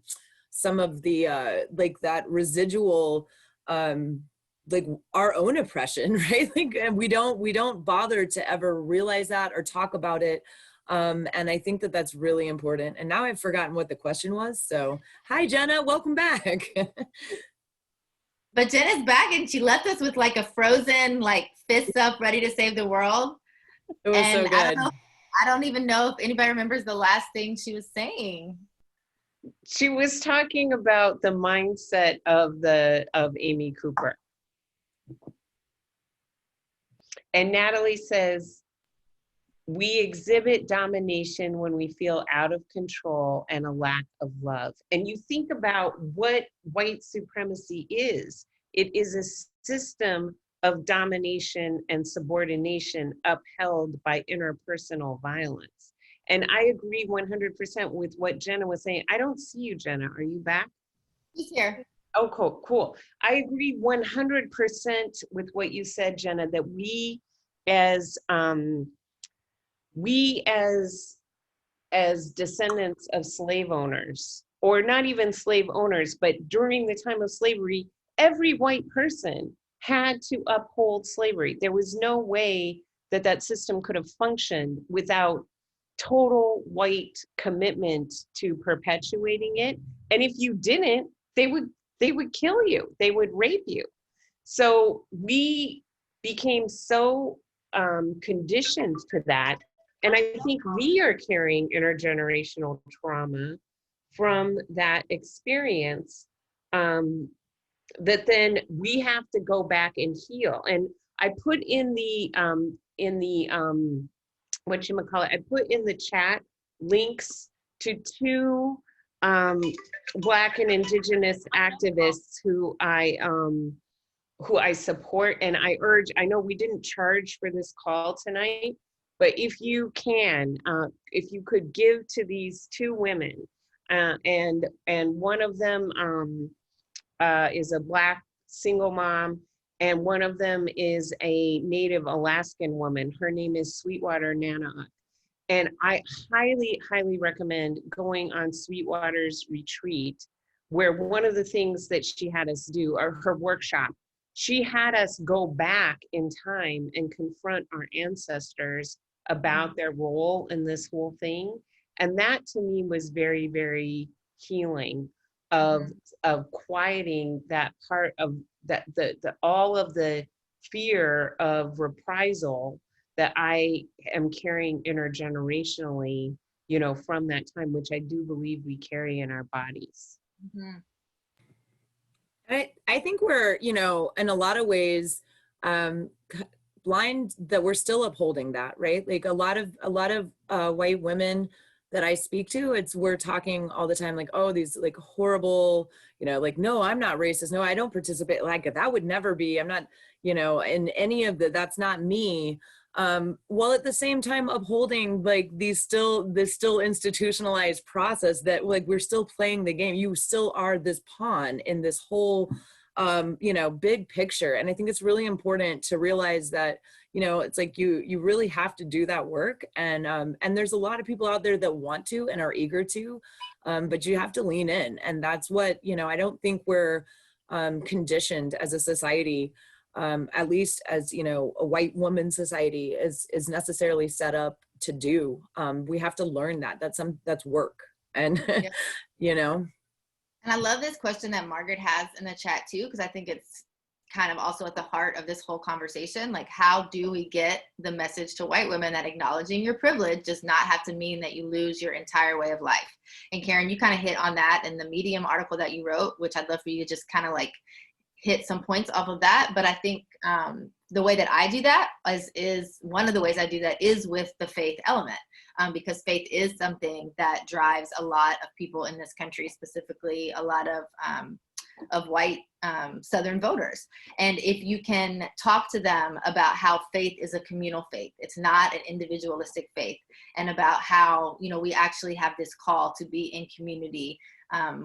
like that residual, like our own oppression, right? Like, and we don't bother to ever realize that or talk about it. And I think that that's really important. And now I've forgotten what the question was. So hi, Jenna, welcome back. But Jenna's back, and she left us with like a frozen, like fists up, ready to save the world. It was And so good. I don't even know if anybody remembers the last thing she was saying. She was talking about the mindset of Amy Cooper. And Natalie says, we exhibit domination when we feel out of control and a lack of love. And you think about what white supremacy is. It is a system of domination and subordination upheld by interpersonal violence. And I agree 100% with what Jenna was saying. I don't see you, Jenna. Are you back? She's here. Oh, cool. I agree 100% with what you said, Jenna, that as descendants of slave owners, or not even slave owners, but during the time of slavery, every white person had to uphold slavery. There was no way that that system could have functioned without total white commitment to perpetuating it. And if you didn't, they would kill you. They would rape you. So we became so conditioned to that. And I think we are carrying intergenerational trauma from that experience, that then we have to go back and heal. And I put in the I put in the chat links to two Black and Indigenous activists who I support, and I know we didn't charge for this call tonight, but if you can, if you could give to these two women, and one of them is a Black single mom, and one of them is a Native Alaskan woman. Her name is Sweetwater Nana. And I highly, highly recommend going on Sweetwater's retreat, where one of the things that she had us do, or her workshop, she had us go back in time and confront our ancestors about their role in this whole thing. And that to me was very, very healing of quieting that part of that, all of the fear of reprisal that I am carrying intergenerationally, from that time, which I do believe we carry in our bodies. Mm-hmm. I think we're, in a lot of ways, blind that we're still upholding that, right? Like a lot of white women that I speak to, we're talking all the time, like, oh, these like horrible, like, no, I'm not racist. No, I don't participate. Like that would never be, I'm not, in any of that's not me. While at the same time upholding like this still institutionalized process that like we're still playing the game. You still are this pawn in this whole big picture. And I think it's really important to realize that, it's like you really have to do that work. And there's a lot of people out there that want to and are eager to, but you have to lean in. And that's what, I don't think we're conditioned as a society, at least as, a white woman society is necessarily set up to do. We have to learn that's work. And, Yeah. And I love this question that Margaret has in the chat too, because I think it's kind of also at the heart of this whole conversation. Like, how do we get the message to white women that acknowledging your privilege does not have to mean that you lose your entire way of life? And Karen, you kind of hit on that in the Medium article that you wrote, which I'd love for you to just kind of like hit some points off of that. But I think the way that I do that is one of the ways I do that is with the faith element. Because faith is something that drives a lot of people in this country, specifically a lot of white Southern voters. And if you can talk to them about how faith is a communal faith, it's not an individualistic faith, and about how, we actually have this call to be in community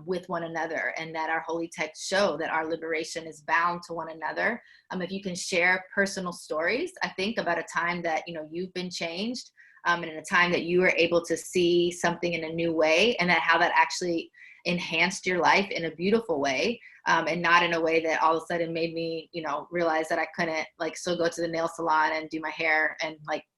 with one another, and that our holy texts show that our liberation is bound to one another. If you can share personal stories, I think about a time that, you've been changed, and in a time that you were able to see something in a new way, and that how that actually enhanced your life in a beautiful way, and not in a way that all of a sudden made me, realize that I couldn't still go to the nail salon and do my hair and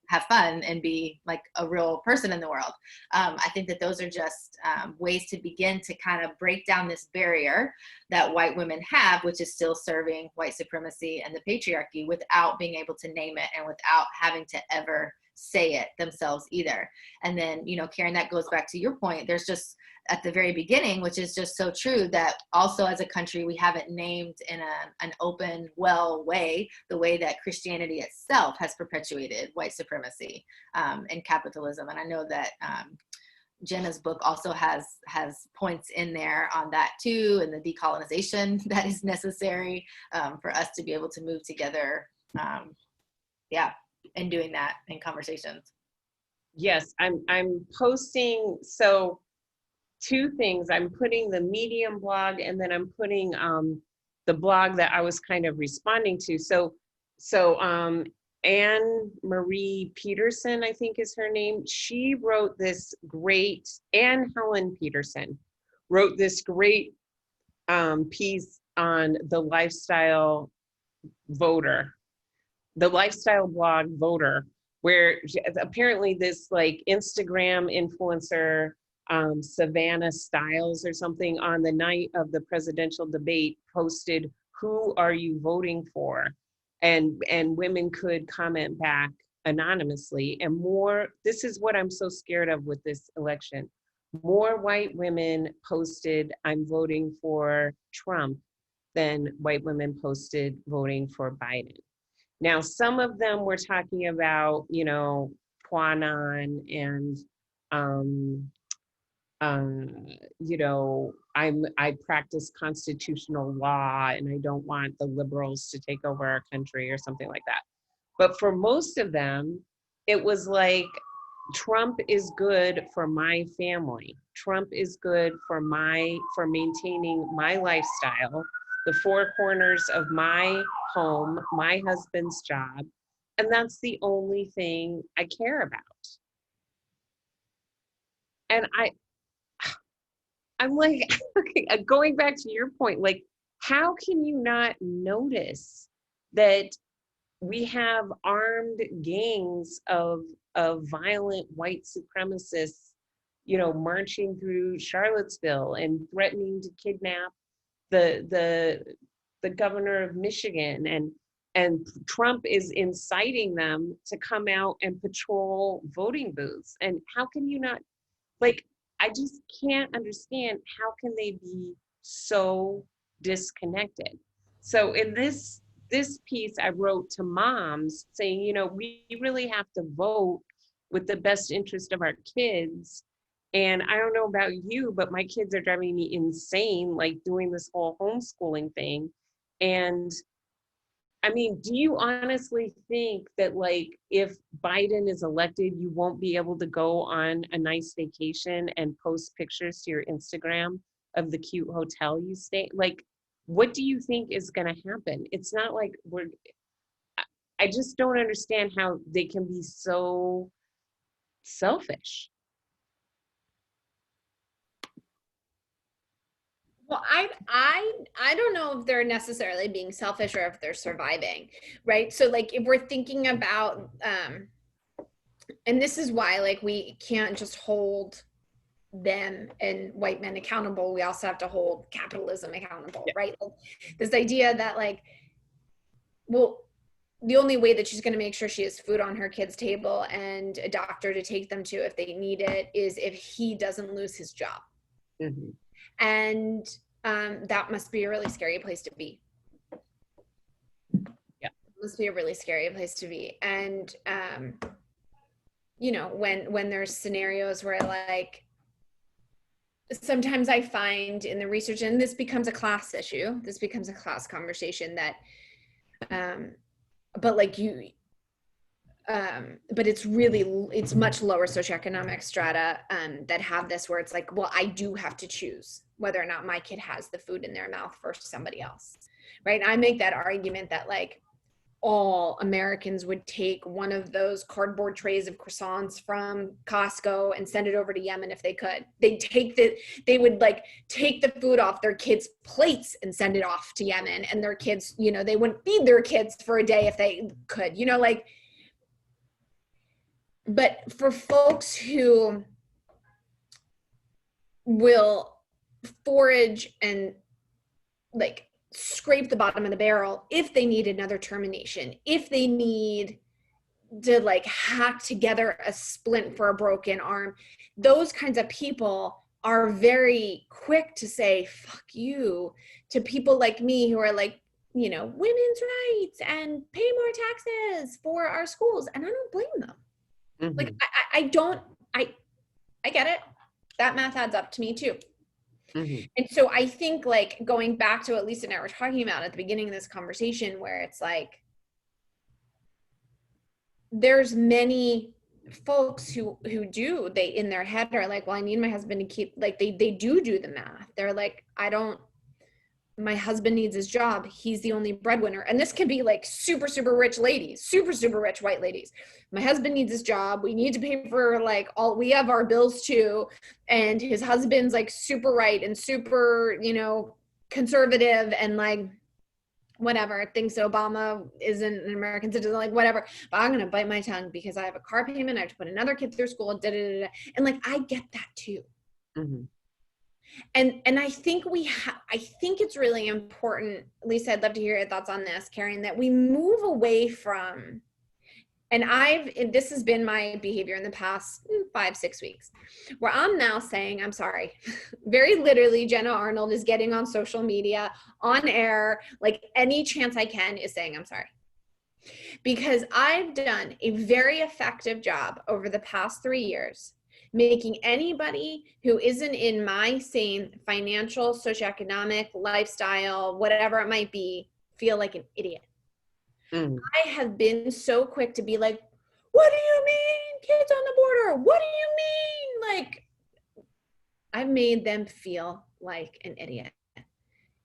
have fun and be like a real person in the world. I think that those are just ways to begin to kind of break down this barrier that white women have, which is still serving white supremacy and the patriarchy without being able to name it and without having to ever say it themselves either. And then, Karen, that goes back to your point. There's just at the very beginning, which is just so true, that also as a country, we haven't named in an open, well way, the way that Christianity itself has perpetuated white supremacy and capitalism. And I know that Jenna's book also has points in there on that too, and the decolonization that is necessary for us to be able to move together. And doing that in conversations. Yes, I'm posting, so 2 things. I'm putting the Medium blog, and then I'm putting the blog that I was kind of responding to. So Anne Marie Peterson, I think is her name. She wrote this great, Anne Helen Peterson wrote this great piece on the lifestyle voter, the lifestyle blog Voter, where apparently this like Instagram influencer, Savannah Stiles or something, on the night of the presidential debate posted, "Who are you voting for?" And women could comment back anonymously. And more, this is what I'm so scared of with this election. More white women posted, "I'm voting for Trump," than white women posted voting for Biden. Now, some of them were talking about, you know, QAnon and, you know, I practice constitutional law and I don't want the liberals to take over our country or something like that. But for most of them, it was like, Trump is good for my family. Trump is good for maintaining my lifestyle, the 4 corners of my home, my husband's job, and that's the only thing I care about. And I'm like, going back to your point, like, how can you not notice that we have armed gangs of violent white supremacists, you know, marching through Charlottesville and threatening to kidnap the governor of Michigan, and Trump is inciting them to come out and patrol voting booths? And how can you not, like, I just can't understand, how can they be so disconnected? So in this piece I wrote to moms saying, you know, we really have to vote with the best interest of our kids. And I don't know about you, but my kids are driving me insane, like doing this whole homeschooling thing. And I mean, do you honestly think that, like, if Biden is elected, you won't be able to go on a nice vacation and post pictures to your Instagram of the cute hotel you stay? Like, what do you think is going to happen? It's not like I just don't understand how they can be so selfish. Well, I don't know if they're necessarily being selfish or if they're surviving, right? So like if we're thinking about and this is why, like, we can't just hold them and white men accountable. We also have to hold capitalism accountable, right? Like, this idea that, like, well, the only way that she's going to make sure she has food on her kids' table and a doctor to take them to if they need it is if he doesn't lose his job. Mm-hmm. And that must be a really scary place to be. Yeah, it must be a really scary place to be. And you know, when there's scenarios where, like, sometimes I find in the research, and this becomes a class issue, this becomes a class conversation, that but like you but it's much lower socioeconomic strata that have this, where it's like, well, I do have to choose whether or not my kid has the food in their mouth versus somebody else, right? And I make that argument that, like, all Americans would take one of those cardboard trays of croissants from Costco and send it over to Yemen if they could. They would like take the food off their kids' plates and send it off to Yemen, and their kids, you know, they wouldn't feed their kids for a day if they could, you know, like. But for folks who will forage and, like, scrape the bottom of the barrel if they need another termination, if they need to, like, hack together a splint for a broken arm, those kinds of people are very quick to say fuck you to people like me who are like, you know, women's rights and pay more taxes for our schools. And I don't blame them. Mm-hmm. Like, I get it. that math adds up to me too. Mm-hmm. And so I think, like, going back to what Lisa and I were talking about at the beginning of this conversation, where it's like, there's many folks who do, they in their head are like, well, I need my husband to keep, like, they do the math. They're like, my husband needs his job. He's the only breadwinner. And this can be like super, super rich ladies, super, super rich white ladies. My husband needs his job. We need to pay for like we have our bills too. And his husband's like super right and super, conservative and like whatever, thinks that Obama isn't an American citizen, like whatever. But I'm going to bite my tongue because I have a car payment. I have to put another kid through school. And like, I get that too. Mm-hmm. And I think I think it's really important, Lisa, I'd love to hear your thoughts on this, Karen, that we move away from, and this has been my behavior in the past 5-6 weeks, where I'm now saying, I'm sorry. Very literally, Jenna Arnold is getting on social media, on air, like any chance I can is saying, I'm sorry. Because I've done a very effective job over the past 3 years making anybody who isn't in my same financial, socioeconomic, lifestyle, whatever it might be, feel like an idiot. Mm. I have been so quick to be like, what do you mean kids on the border? What do you mean? Like, I've made them feel like an idiot.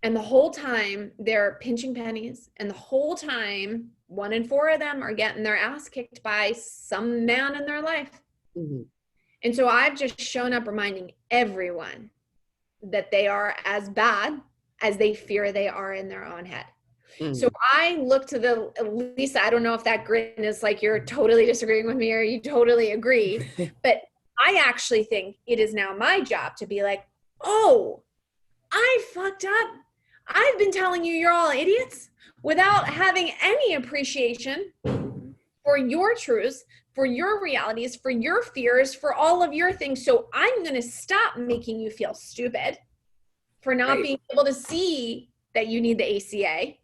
And the whole time they're pinching pennies, and the whole time 1 in 4 of them are getting their ass kicked by some man in their life. Mm-hmm. And so I've just shown up reminding everyone that they are as bad as they fear they are in their own head. Mm. So I look to Lisa, I don't know if that grin is like you're totally disagreeing with me or you totally agree, but I actually think it is now my job to be like, oh, I fucked up. I've been telling you you're all idiots without having any appreciation for your truths, for your realities, for your fears, for all of your things. So I'm going to stop making you feel stupid for not being able to see that you need the ACA.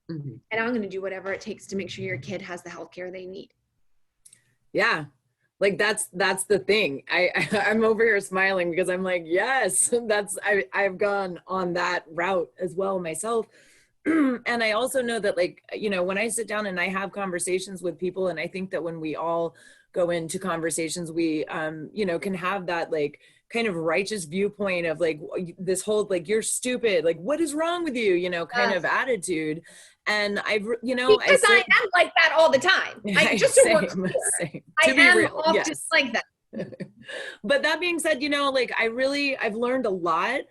Mm-hmm. And I'm going to do whatever it takes to make sure your kid has the healthcare they need. Yeah. Like that's the thing. I'm over here smiling because I'm like, yes, I've gone on that route as well myself. And I also know that, like, when I sit down and I have conversations with people, and I think that when we all go into conversations, we, can have that like kind of righteous viewpoint of like this whole, like, you're stupid, like, what is wrong with you, kind of attitude. And because I am like that all the time. I just I am often like that. But that being said, like I've learned a lot.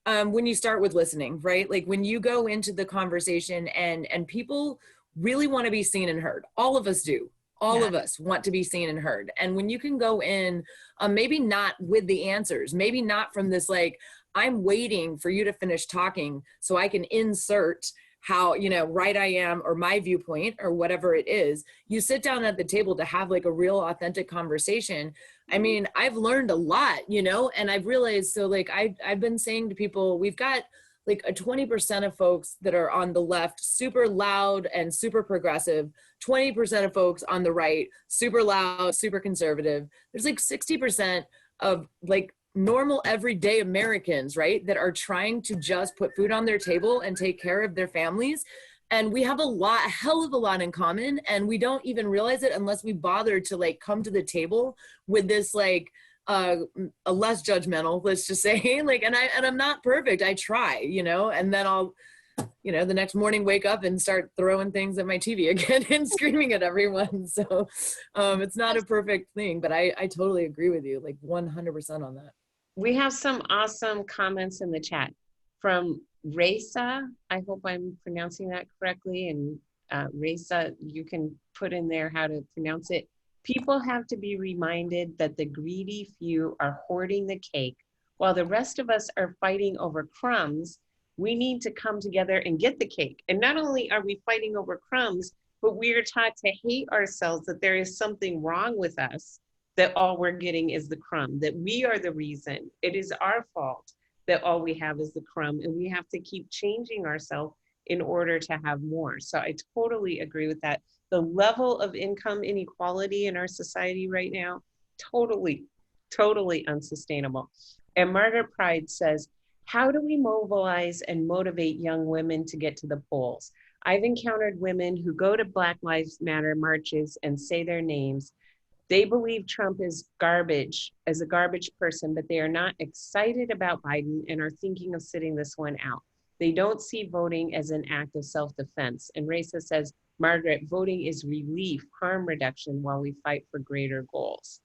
When you start with listening, right? Like when you go into the conversation and people really want to be seen and heard. All of us do. All of us want to be seen and heard. And when you can go in, maybe not with the answers, maybe not from this, like, I'm waiting for you to finish talking so I can insert how, right I am, or my viewpoint, or whatever it is. You sit down at the table to have like a real authentic conversation. I mean, I've learned a lot, and I've realized, so like I've been saying to people, we've got like a 20% of folks that are on the left, super loud and super progressive, 20% of folks on the right, super loud, super conservative. There's like 60% of like normal everyday Americans, right, that are trying to just put food on their table and take care of their families. And we have a hell of a lot in common, and we don't even realize it unless we bother to like come to the table with this like a less judgmental, let's just say, like, and I'm not perfect. I try, and then I'll, the next morning wake up and start throwing things at my TV again and screaming at everyone. So it's not a perfect thing, but I totally agree with you, like 100% on that. We have some awesome comments in the chat from Reza. I hope I'm pronouncing that correctly. And Reza, you can put in there how to pronounce it. People have to be reminded that the greedy few are hoarding the cake while the rest of us are fighting over crumbs. We need to come together and get the cake. And not only are we fighting over crumbs, but we are taught to hate ourselves, that there is something wrong with us, that all we're getting is the crumb, that we are the reason. It is our fault that all we have is the crumb, and we have to keep changing ourselves in order to have more. So I totally agree with that. The level of income inequality in our society right now, totally unsustainable. And Margaret Pride says, how do we mobilize and motivate young women to get to the polls? I've encountered women who go to Black Lives Matter marches and say their names. They believe Trump is garbage, as a garbage person, but they are not excited about Biden and are thinking of sitting this one out. They don't see voting as an act of self-defense. And Reza says, Margaret, voting is relief, harm reduction, while we fight for greater goals.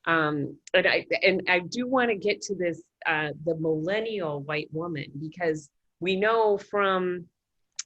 And I do want to get to this, the millennial white woman, because we know from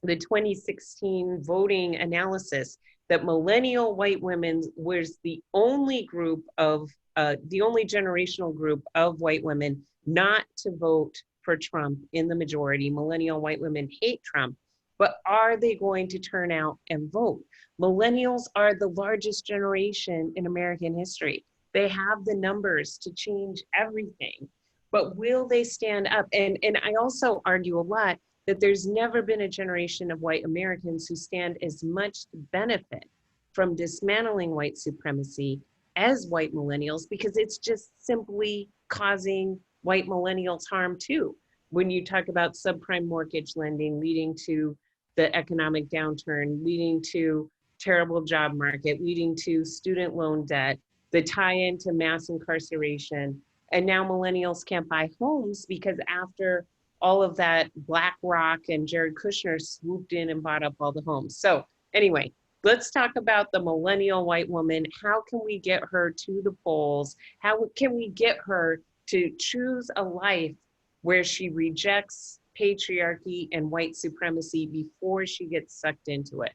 the 2016 voting analysis that millennial white women was the only group of, the only generational group of white women not to vote for Trump in the majority. Millennial white women hate Trump, but are they going to turn out and vote? Millennials are the largest generation in American history. They have the numbers to change everything, but will they stand up? And I also argue a lot that there's never been a generation of white Americans who stand as much to benefit from dismantling white supremacy as white millennials, because it's just simply causing white millennials harm too. When you talk about subprime mortgage lending leading to the economic downturn, leading to terrible job market, leading to student loan debt, the tie-in to mass incarceration, and now millennials can't buy homes because after all of that, BlackRock and Jared Kushner swooped in and bought up all the homes. So anyway, let's talk about the millennial white woman. How can we get her to the polls? How can we get her to choose a life where she rejects patriarchy and white supremacy before she gets sucked into it?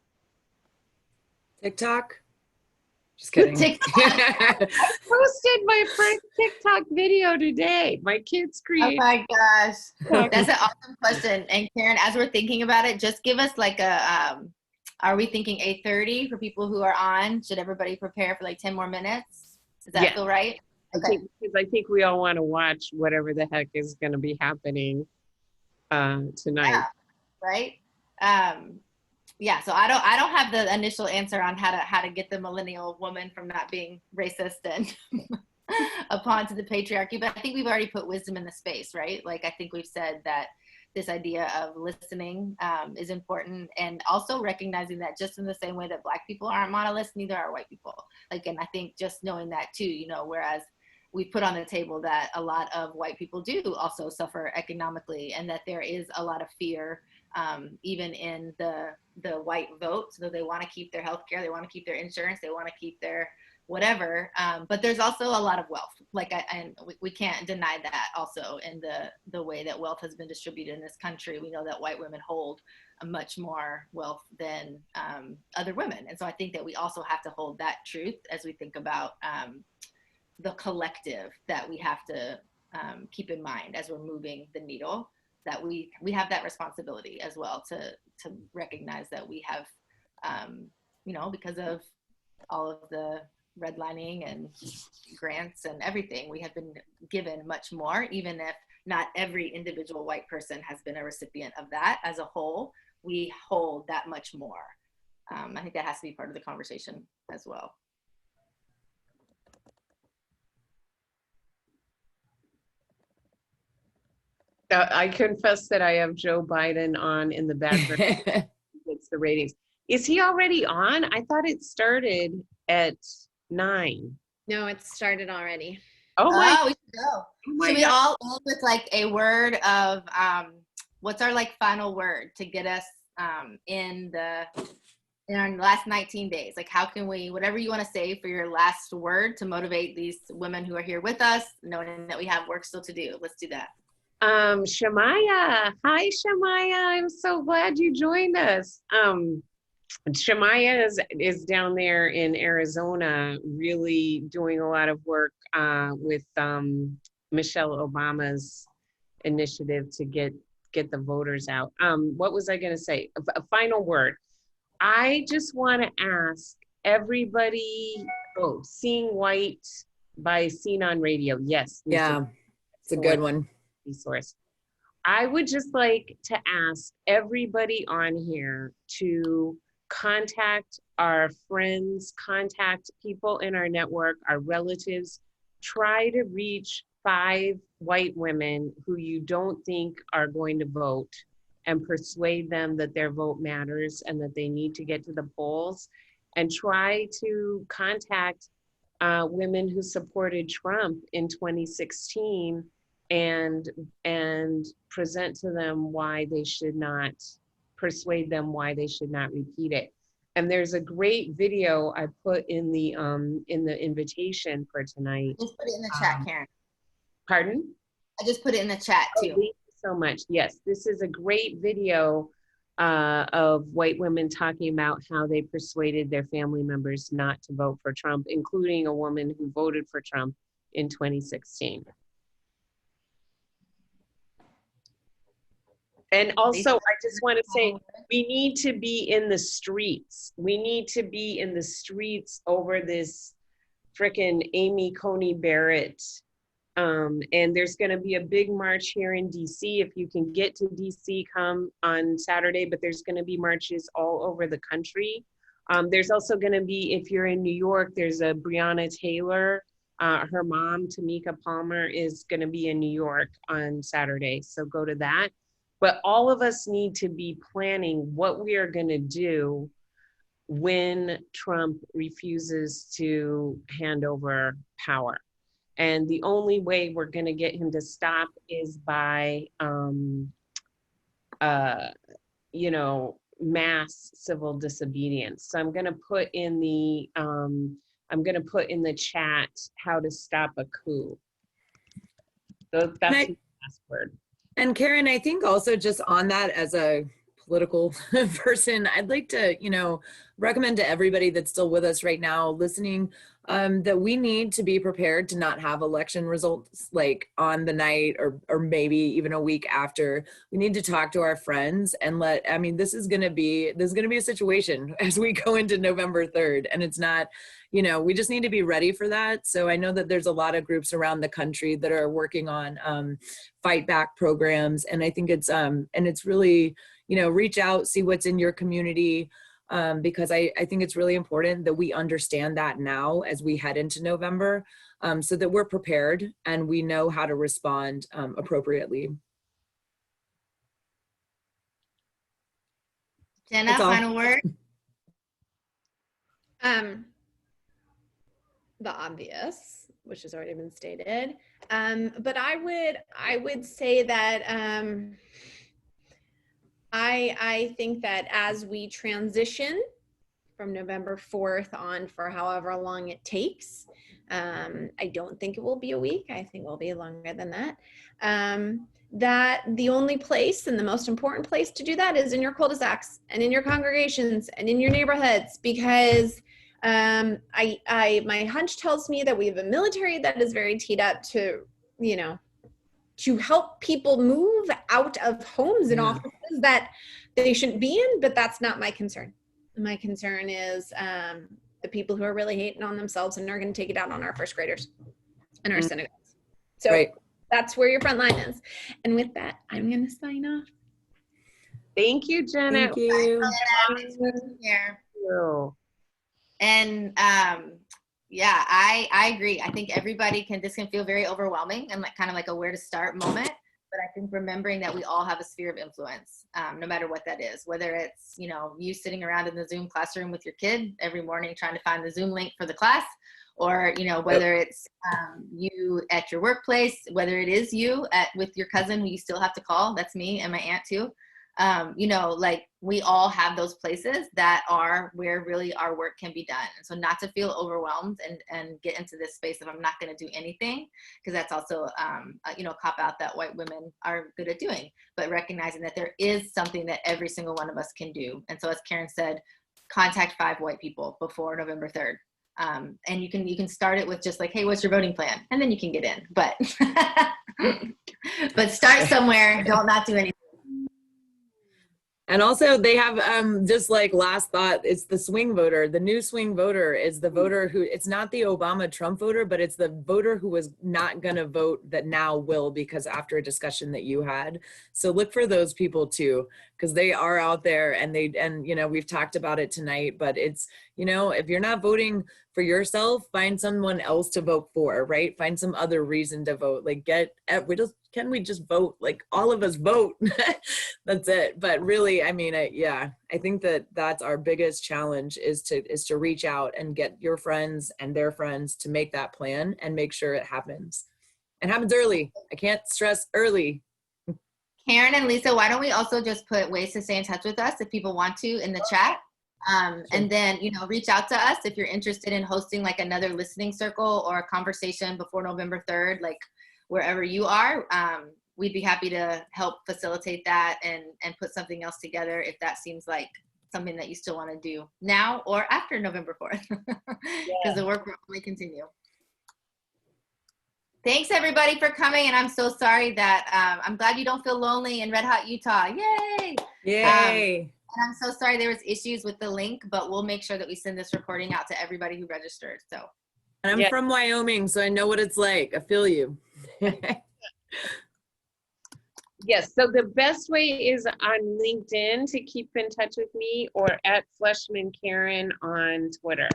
TikTok? Just kidding. I posted my first TikTok video today. My kids Oh created. my gosh. That's an awesome question. And Karen, as we're thinking about it, just give us like a, are we thinking 8:30 for people who are on? Should everybody prepare for like 10 more minutes? Does that feel right? Okay. Because I think we all want to watch whatever the heck is going to be happening tonight. Yeah, right? Yeah, so I don't have the initial answer on how to get the millennial woman from not being racist and upon to the patriarchy, but I think we've already put wisdom in the space, right? Like I think we've said that this idea of listening is important, and also recognizing that just in the same way that Black people aren't monoliths, neither are white people. Like, and I think just knowing that too, you know, whereas we put on the table that a lot of white people do also suffer economically, and that there is a lot of fear even in the white vote. So they want to keep their health care, they want to keep their insurance, they want to keep their whatever. But there's also a lot of wealth. Like, and we can't deny that also in the way that wealth has been distributed in this country. We know that white women hold a much more wealth than other women. And so I think that we also have to hold that truth as we think about the collective that we have to keep in mind as we're moving the needle, that we have that responsibility as well to recognize that we have, you know, because of all of the redlining and grants and everything, we have been given much more, even if not every individual white person has been a recipient of that. As a whole, we hold that much more. I think that has to be part of the conversation as well. I confess that I have Joe Biden on in the background. It's the ratings. Is he already on? I thought it started at 9. No, it started already. Oh my! Oh, we should go. Oh Should we all end with like a word of what's our like final word to get us in our last 19 days? Like, how can we, whatever you want to say for your last word to motivate these women who are here with us, knowing that we have work still to do. Let's do that. Shamaya. Hi, Shamaya. I'm so glad you joined us. Shamaya is down there in Arizona, really doing a lot of work with Michelle Obama's initiative to get the voters out. What was I going to say? A final word. I just want to ask everybody. Oh, Seeing White by Seen on Radio. Yes. Yeah, it's a good one. Resource. I would just like to ask everybody on here to contact our friends, contact people in our network, our relatives, try to reach 5 white women who you don't think are going to vote and persuade them that their vote matters and that they need to get to the polls, and try to contact women who supported Trump in 2016 and present to them why they should not, persuade them why they should not repeat it. And there's a great video I put in the invitation for tonight. Just put it in the chat, Karen. Pardon? I just put it in the chat too. Thank you so much. Yes, this is a great video of white women talking about how they persuaded their family members not to vote for Trump, including a woman who voted for Trump in 2016. And also, I just want to say, we need to be in the streets. We need to be in the streets over this frickin' Amy Coney Barrett. And there's going to be a big march here in DC. If you can get to DC, come on Saturday, but there's going to be marches all over the country. There's also going to be, if you're in New York, there's a Breonna Taylor. Her mom, Tamika Palmer, is going to be in New York on Saturday. So go to that. But all of us need to be planning what we are going to do when Trump refuses to hand over power. And the only way we're going to get him to stop is by, you know, mass civil disobedience. So I'm going to put in the chat how to stop a coup. So that's the last word. And Karen, I think also just on that, as a political person, I'd like to, you know, recommend to everybody that's still with us right now listening, that we need to be prepared to not have election results like on the night or maybe even a week after. We need to talk to our friends and this is going to be a situation as we go into November 3rd, and it's not, you know, we just need to be ready for that. So I know that there's a lot of groups around the country that are working on fight back programs. And I think it's really, you know, reach out, see what's in your community, because I think it's really important that we understand that now as we head into November, so that we're prepared and we know how to respond appropriately. Jenna, final word? The obvious, which has already been stated. But I would say that I think that as we transition from November 4th on for however long it takes, I don't think it will be a week. I think it will be longer than that. That the only place and the most important place to do that is in your cul-de-sacs and in your congregations and in your neighborhoods, because my hunch tells me that we have a military that is very teed up to, you know, to help people move out of homes and offices that they shouldn't be in, but that's not my concern. My concern is the people who are really hating on themselves and are going to take it out on our first graders and our synagogues. So that's where your front line is. And with that, I'm going to sign off. Thank you, Jenna. Thank you. Thanks for being here. Thank you. And yeah, I agree. I think this can feel very overwhelming and like kind of like a where to start moment. But I think remembering that we all have a sphere of influence, no matter what that is, whether it's, you know, you sitting around in the Zoom classroom with your kid every morning trying to find the Zoom link for the class, or, you know, whether it's you at your workplace, whether it is you with your cousin who you still have to call. That's me and my aunt too. You know, like we all have those places that are where really our work can be done. And so not to feel overwhelmed and get into this space of I'm not going to do anything, because that's also, you know, a cop out that white women are good at doing, but recognizing that there is something that every single one of us can do. And so as Karen said, contact 5 white people before November 3rd. And you can start it with just like, hey, what's your voting plan? And then you can get in, but, but start somewhere, don't not do anything. And also they have, just like last thought, it's the swing voter. The new swing voter is the voter who, it's not the Obama Trump voter, but it's the voter who was not going to vote that now will, because after a discussion that you had. So look for those people too, because they are out there, and you know, we've talked about it tonight, but it's, you know, if you're not voting for yourself, find someone else to vote for, right? Find some other reason to vote. Like can we just vote? Like all of us vote. That's it. But really, I mean, I think that's our biggest challenge is to reach out and get your friends and their friends to make that plan and make sure it happens. And happens early. I can't stress early. Karen and Lisa, why don't we also just put ways to stay in touch with us if people want to in the chat? And then, you know, reach out to us if you're interested in hosting like another listening circle or a conversation before November 3rd, like wherever you are. We'd be happy to help facilitate that and put something else together if that seems like something that you still want to do now or after November 4th, because the work will only continue. Thanks everybody for coming, and I'm so sorry that I'm glad you don't feel lonely in Red Hot, Utah. Yay! Yay! And I'm so sorry there was issues with the link, but we'll make sure that we send this recording out to everybody who registered. So. And I'm from Wyoming, so I know what it's like. I feel you. Yes, so the best way is on LinkedIn to keep in touch with me, or at Fleshman Karen on Twitter.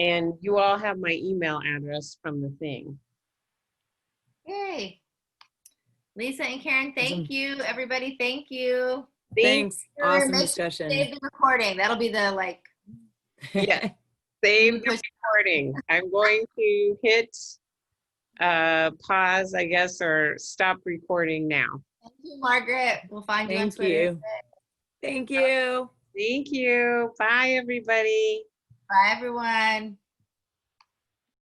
And you all have my email address from the thing. Yay. Lisa and Karen, thank you. Everybody, thank you. Thanks. Awesome discussion. Save the recording. That'll be the like. Yeah, save the recording. I'm going to hit pause, I guess, or stop recording now. Thank you, Margaret. We'll find you on Twitter. Thank you. Thank you. Bye, everybody. Bye, everyone.